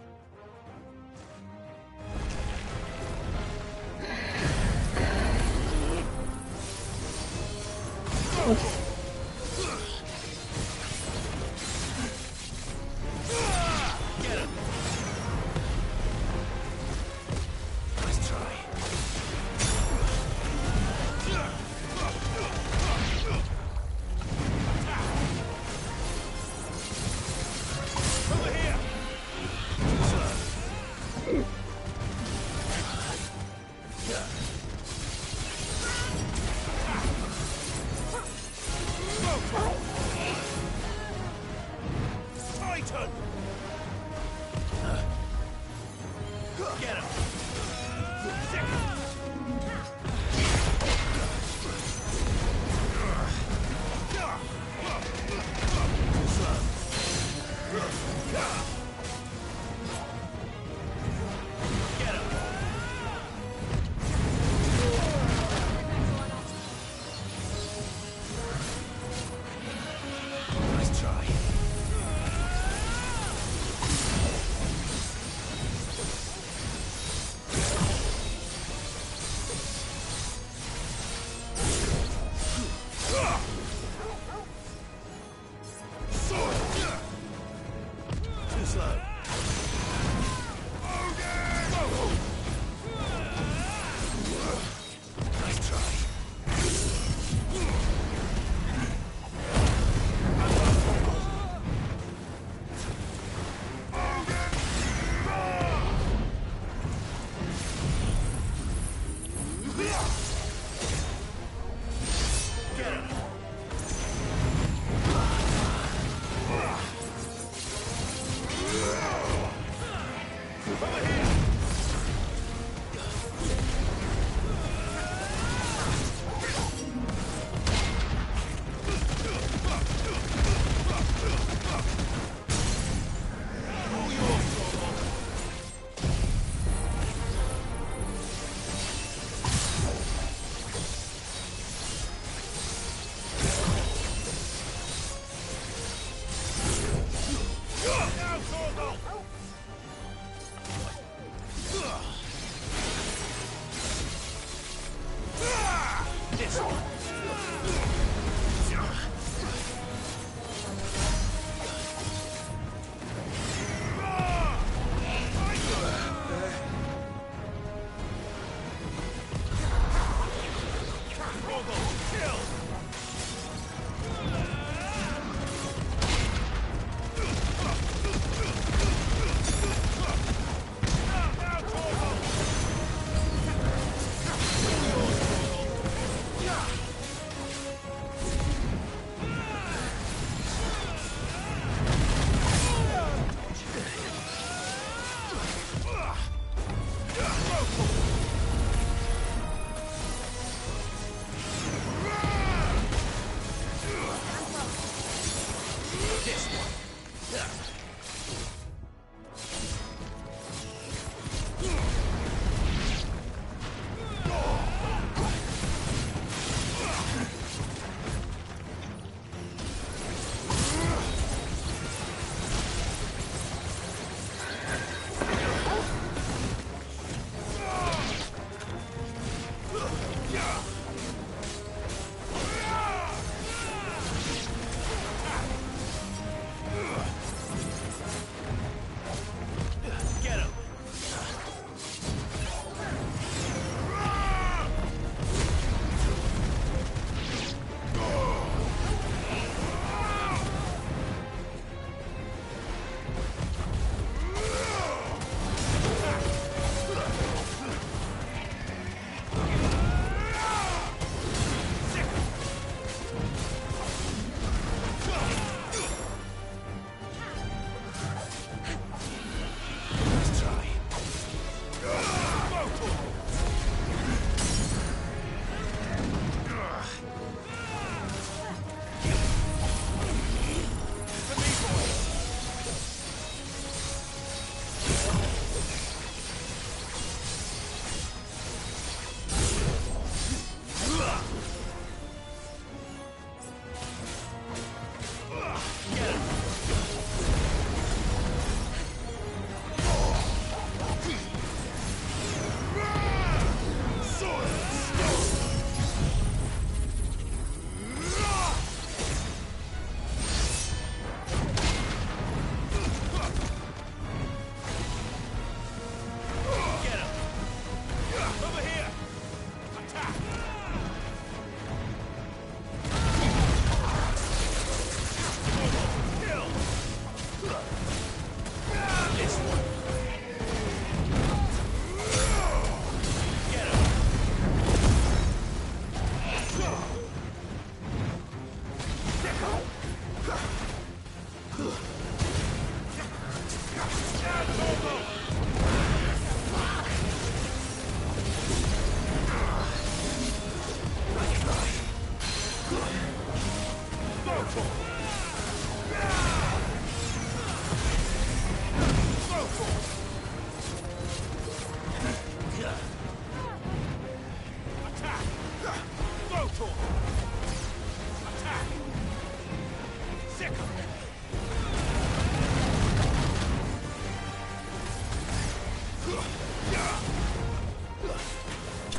Get him! Nice try. Over here!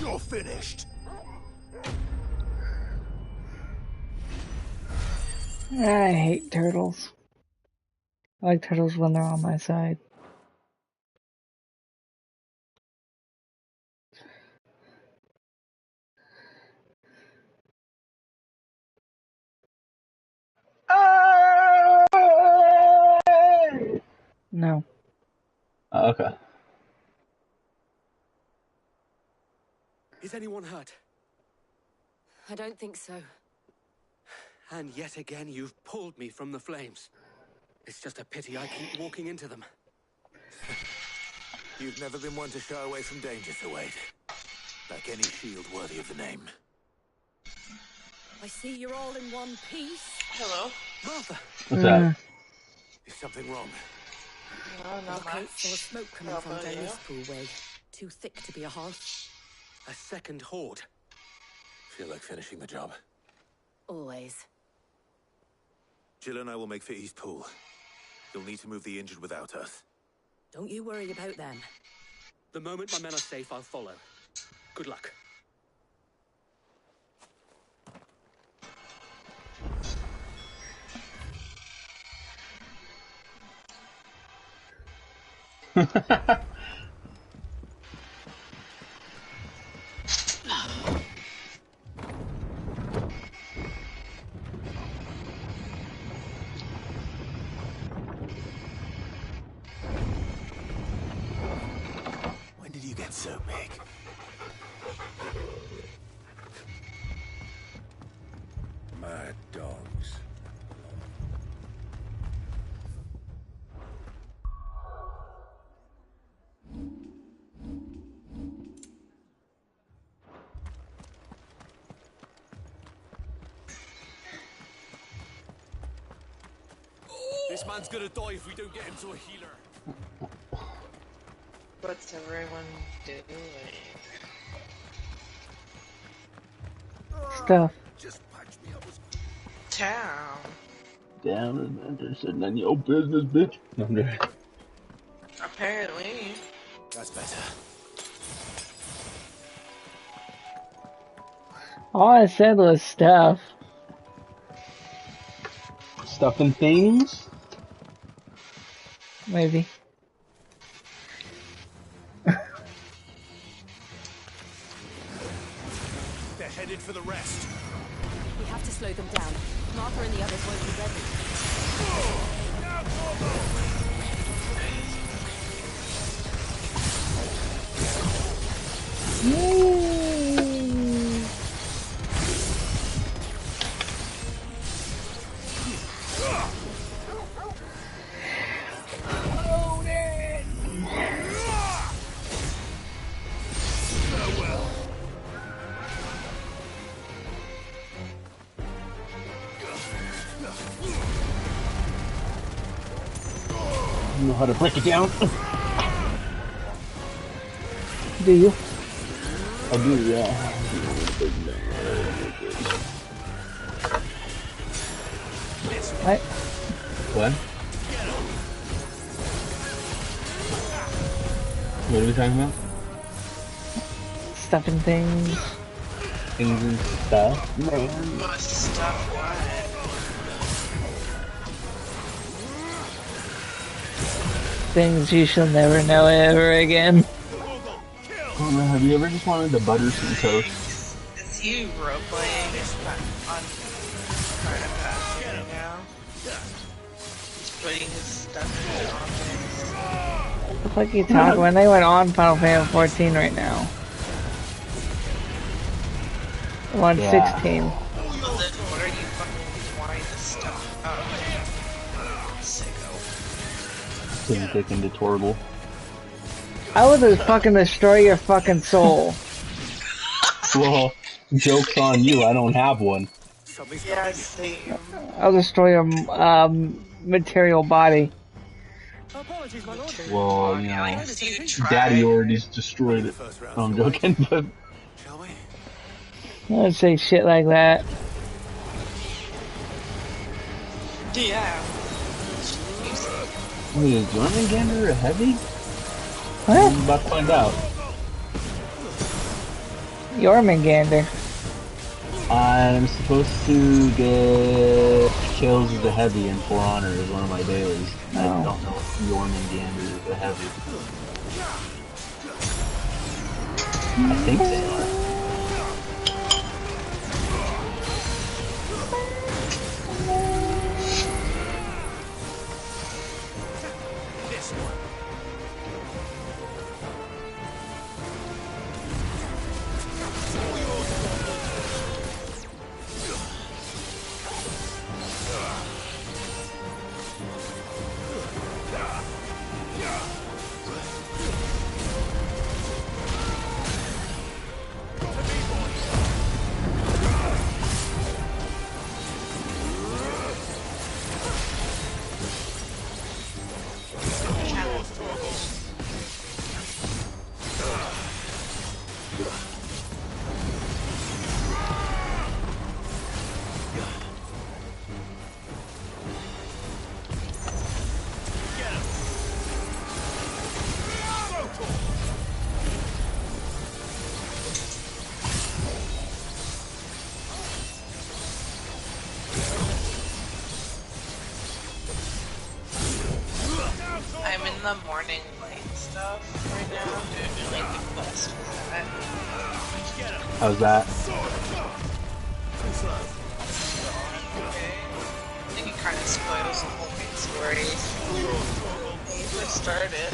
You're finished. I hate turtles. I like turtles when they're on my side. No. Oh, okay. Is anyone hurt? I don't think so. And yet again, you've pulled me from the flames. It's just a pity I keep walking into them. You've never been one to shy away from danger, Sir Wade. Like any shield worthy of the name. I see you're all in one piece. Hello? Martha! What's that? Is something wrong? No, not Look out much. for smoke coming How from about down you? this pool way. Too thick to be a hearth. A second horde. Feel like finishing the job. Always. Jill and I will make for East Pool. You'll need to move the injured without us. Don't you worry about them. The moment my men are safe, I'll follow. Good luck. When did you get so big? Mad dogs. This man's gonna die if we don't get him to a healer. What's everyone doing? Stuff. Just patch me up as Town. Down and they're sitting on your business, bitch. No, I'm joking. Apparently. That's better. All I said was stuff. Stuff and things? Maybe. They're headed for the rest. We have to slow them down. Martha and the others won't be ready. You know how to break it down? Do you? I do, yeah. What? What? What are we talking about? Stuff and things. Things and stuff? No. Stuff what? Things you shall never know ever again. Oh, man, have you ever just wanted to butter some toast? Is he role-playing on Carnival right now? He's putting his stuff in the office. What the fuck are you talking when they went on Final Fantasy 14 right now? 116. Well, then what are you fucking wanting this stuff? Oh, sicko. Couldn't take into Tortle. I would just fucking destroy your fucking soul. Well, joke's on you, I don't have one. Something's Yeah, coming. same. I'll destroy your material body. Apologies, my lord. Well, you I know, like to see you try. Daddy already destroyed it. No, I'm joking, but Shall we? Don't say shit like that. Yeah. wait, is Jormungandr a heavy? What? I'm about to find out. Jormungandr. I'm supposed to get kills as a heavy and For Honor as one of my dailies. I don't know if Jormungandr is a heavy. I think they are. This one. I'm in the morning light stuff right now, doing like the quest for that. How's that? Okay. I think it kind of spoils the whole big story when you first start it.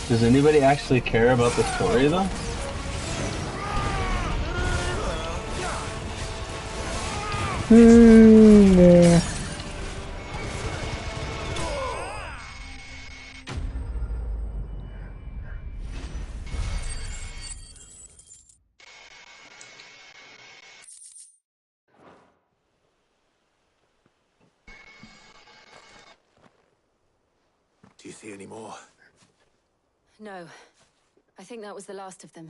Does anybody actually care about the story though? Yeah. Do you see any more? No. I think that was the last of them.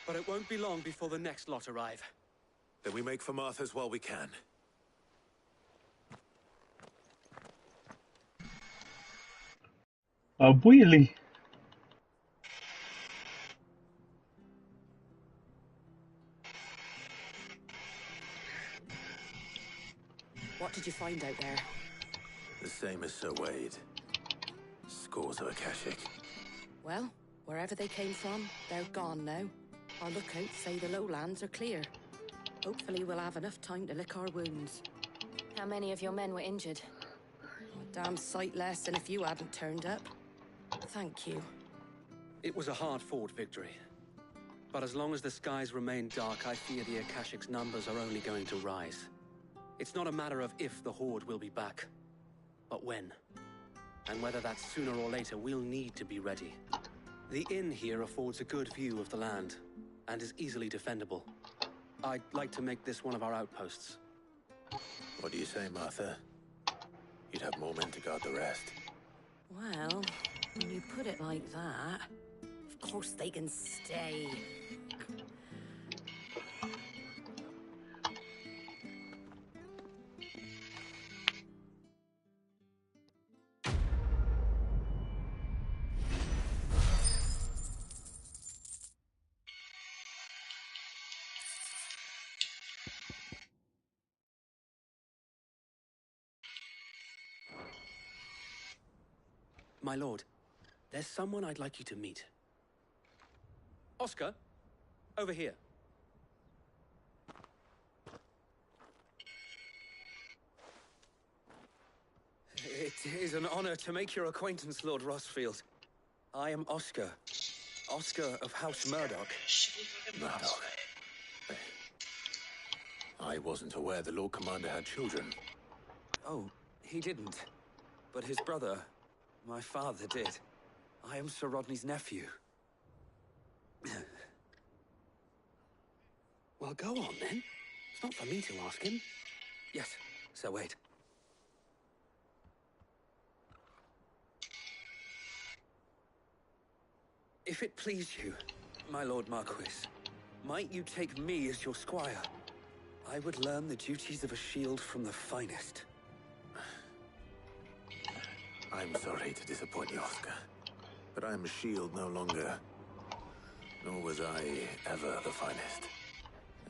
But it won't be long before the next lot arrive. Then we make for Martha's while we can. A wheelie. What did you find out there? The same as Sir Wade. Scores of Akashic. Well, wherever they came from, they're gone now. Our lookouts say the lowlands are clear. Hopefully we'll have enough time to lick our wounds. How many of your men were injured? A damn sight less than if you hadn't turned up. Thank you. It was a hard-fought victory. But as long as the skies remain dark, I fear the Akashic's numbers are only going to rise. It's not a matter of if the Horde will be back, but when. And whether that's sooner or later, we'll need to be ready. The inn here affords a good view of the land, and is easily defendable. I'd like to make this one of our outposts. What do you say, Martha? You'd have more men to guard the rest. Well, when you put it like that, of course they can stay. My lord, there's someone I'd like you to meet. Oscar, over here. It is an honor to make your acquaintance, Lord Rossfield. I am Oscar. Oscar of House Murdoch. Murdoch. I wasn't aware the Lord Commander had children. Oh, he didn't. But his brother, my father, did. I am Sir Rodney's nephew. Well, Well, go on then. It's not for me to ask him. Yes, Sir Wade. If it please you, my Lord Marquis, might you take me as your squire? I would learn the duties of a shield from the finest. I'm sorry to disappoint you, Oscar, but I am a shield no longer. Nor was I ever the finest.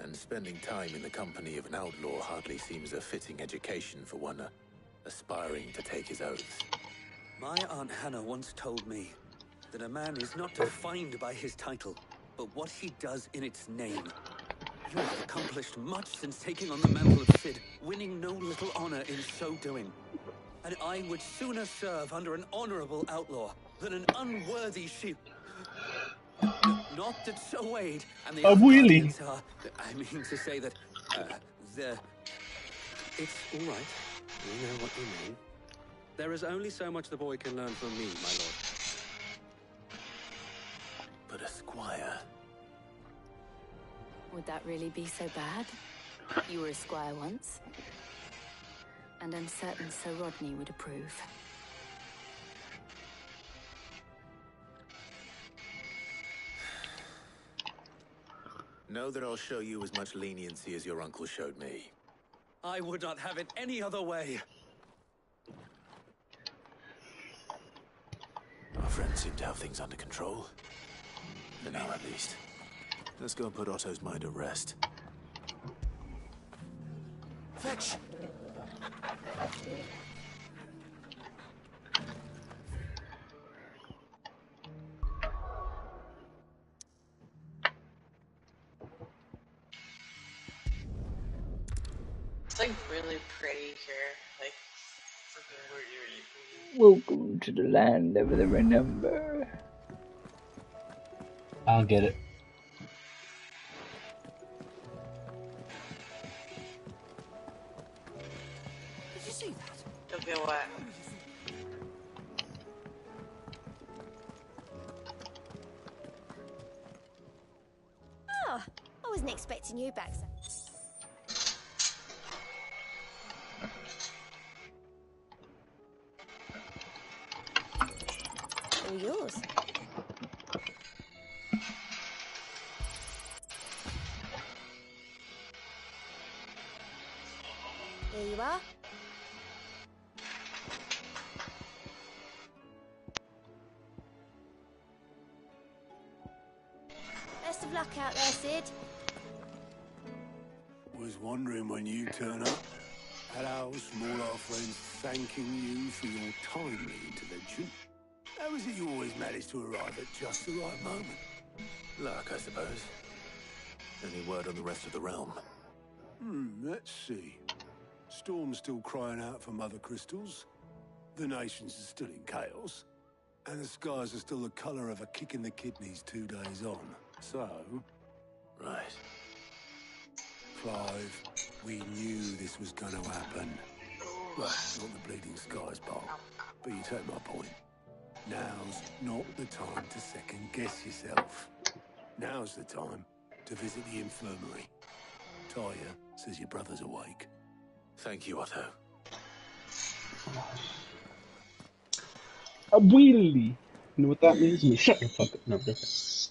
And spending time in the company of an outlaw hardly seems a fitting education for one aspiring to take his oaths. My Aunt Hannah once told me that a man is not defined by his title, but what he does in its name. You have accomplished much since taking on the mantle of Cid, winning no little honor in so doing. And I would sooner serve under an honorable outlaw than an unworthy shield. Not that Sir Wade and the other guardians are... I mean to say that... It's all right. We know what you mean. There is only so much the boy can learn from me, my lord. But a squire... Would that really be so bad? You were a squire once. And I'm certain Sir Rodney would approve. Know that I'll show you as much leniency as your uncle showed me. I would not have it any other way. Our friends seem to have things under control. For now, at least. Let's go and put Otto's mind at rest. Fetch! It's like really pretty here. Like, freaking really pretty. Welcome to the land of the remember. I'll get it. Did you see that? Don't get what? Oh, I wasn't expecting you back, sir. All yours. Here you are. Best of luck out there, Cid. Was wondering when you turn up. Hello, small old friends, thanking you for your timely intervention. How is it you always manage to arrive at just the right moment? Luck, I suppose. Any word on the rest of the realm? Let's see. Storm's still crying out for mother crystals. The nations are still in chaos. And the skies are still the colour of a kick in the kidneys 2 days on. So... Right. Clive, we knew this was going to happen. Well, not the bleeding skies part, but you take my point. Now's not the time to second-guess yourself. Now's the time to visit the infirmary. Talia says your brother's awake. Thank you, Otto. A wheelie. You know what that means? You shut your fuck up. No, okay. So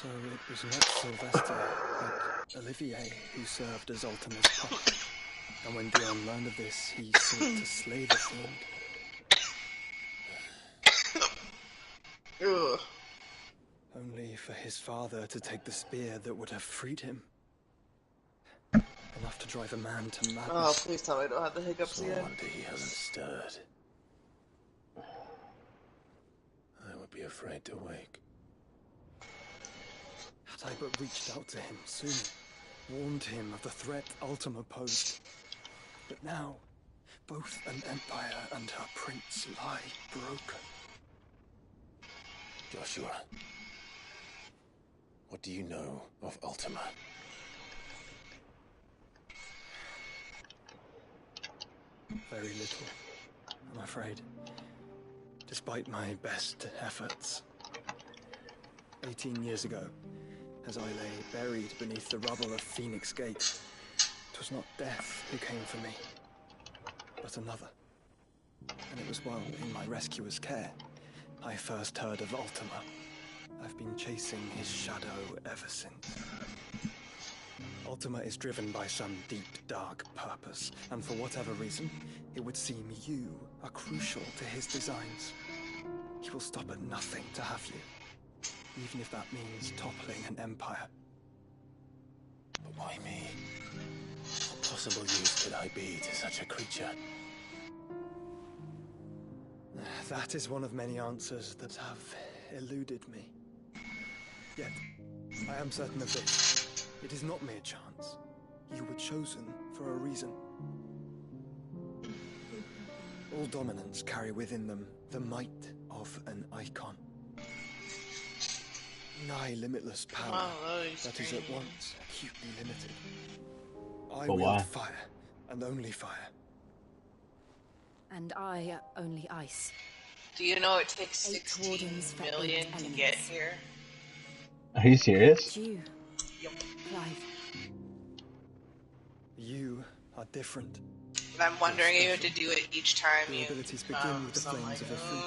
it was not Sylvester, but Olivier who served as Ultima's puppet. And when Dion learned of this, he sought to slay the fiend. Ugh. Only for his father to take the spear that would have freed him. Enough to drive a man to madness. Oh, please tell me I don't have the hiccups No again. wonder he hasn't stirred. I would be afraid to wake. Had I but reached out to him sooner, warned him of the threat Ultima posed. But now, both an empire and her prince lie broken. Joshua, what do you know of Ultima? Very little. I'm afraid. Despite my best efforts. 18 years ago, as I lay buried beneath the rubble of Phoenix Gate, it was not death who came for me, but another. And it was while in my rescuer's care, I first heard of Ultima. I've been chasing his shadow ever since. Ultima is driven by some deep, dark purpose, and for whatever reason, it would seem you are crucial to his designs. He will stop at nothing to have you, even if that means toppling an empire. But why me? What possible use could I be to such a creature? That is one of many answers that have eluded me. Yet, I am certain of this. It is not mere chance. You were chosen for a reason. All dominants carry within them the might of an icon. Nigh limitless power that is at once acutely limited. I wield fire, and only fire. And I only ice. Do you know it takes 16 million to get here? Are you serious? You, Clive. You are different. And I'm wondering if you have to do it each time Your you. abilities begin with the flames of a freak.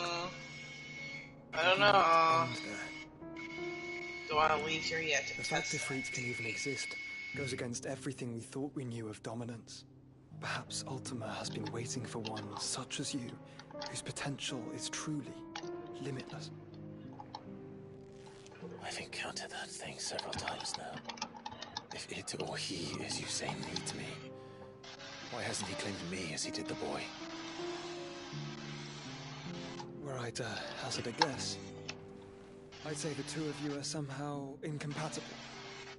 I don't know. Don't want to leave here yet. The fact Ifrit can even exist goes against everything we thought we knew of dominance. Perhaps Ultima has been waiting for one such as you, whose potential is truly limitless. I've encountered that thing several times now. If it or he, as you say, needs me, why hasn't he claimed me as he did the boy? Were I to hazard a guess, I'd say the two of you are somehow incompatible.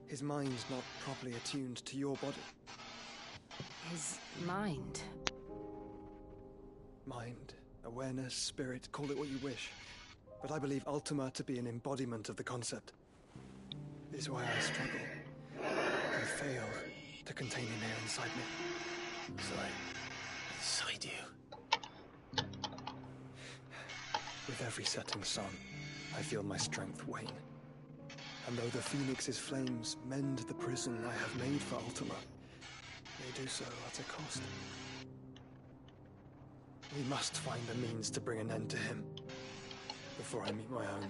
His mind not properly attuned to your body. His mind. Mind, awareness, spirit, call it what you wish. But I believe Ultima to be an embodiment of the concept. This is why I struggle. I fail to contain him here inside me. Inside you? With every setting sun, I feel my strength wane. And though the Phoenix's flames mend the prison I have made for Ultima, they do so at a cost. We must find a means to bring an end to him before I meet my own.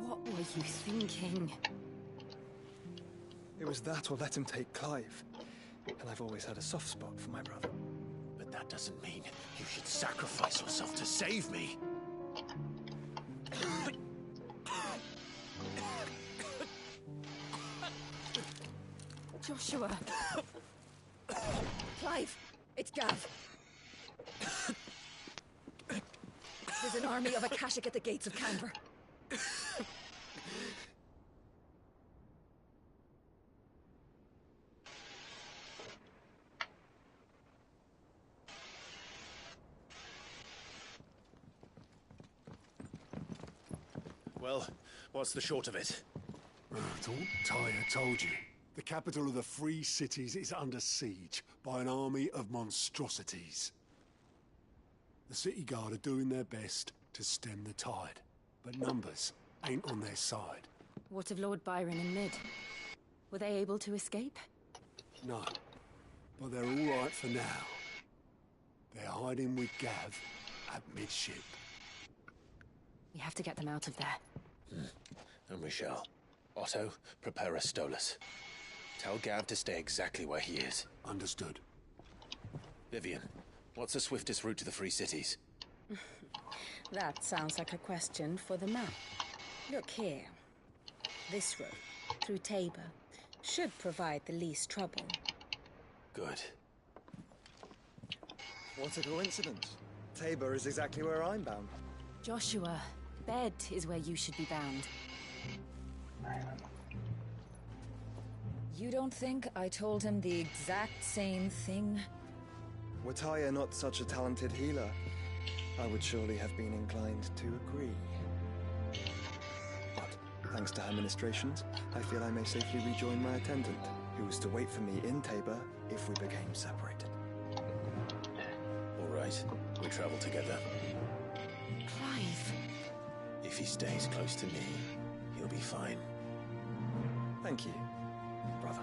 What were you thinking? It was that or let him take Clive. And I've always had a soft spot for my brother. But that doesn't mean you should sacrifice yourself to save me. Joshua. Clive, it's Gav. There's an army of Akashic at the gates of Canberra. Well, what's the short of it? Thought Tyre told you. The capital of the Free Cities is under siege by an army of monstrosities. The city guard are doing their best to stem the tide, but numbers ain't on their side. What of Lord Byron and Mid? Were they able to escape? No, but they're all right for now. They're hiding with Gav at midship. We have to get them out of there. And we shall. Otto, prepare a Stolas. Tell Gav to stay exactly where he is. Understood. Vivian, what's the swiftest route to the Free Cities? That sounds like a question for the map. Look here. This road, through Tabor, should provide the least trouble. Good. What a coincidence. Tabor is exactly where I'm bound. Joshua, Bed is where you should be bound. You don't think I told him the exact same thing? Were Tyre not such a talented healer, I would surely have been inclined to agree. But, thanks to her ministrations, I feel I may safely rejoin my attendant, who was to wait for me in Tabor if we became separated. All right. right. We travel together. Clive. If he stays close to me, he'll be fine. Thank you, brother.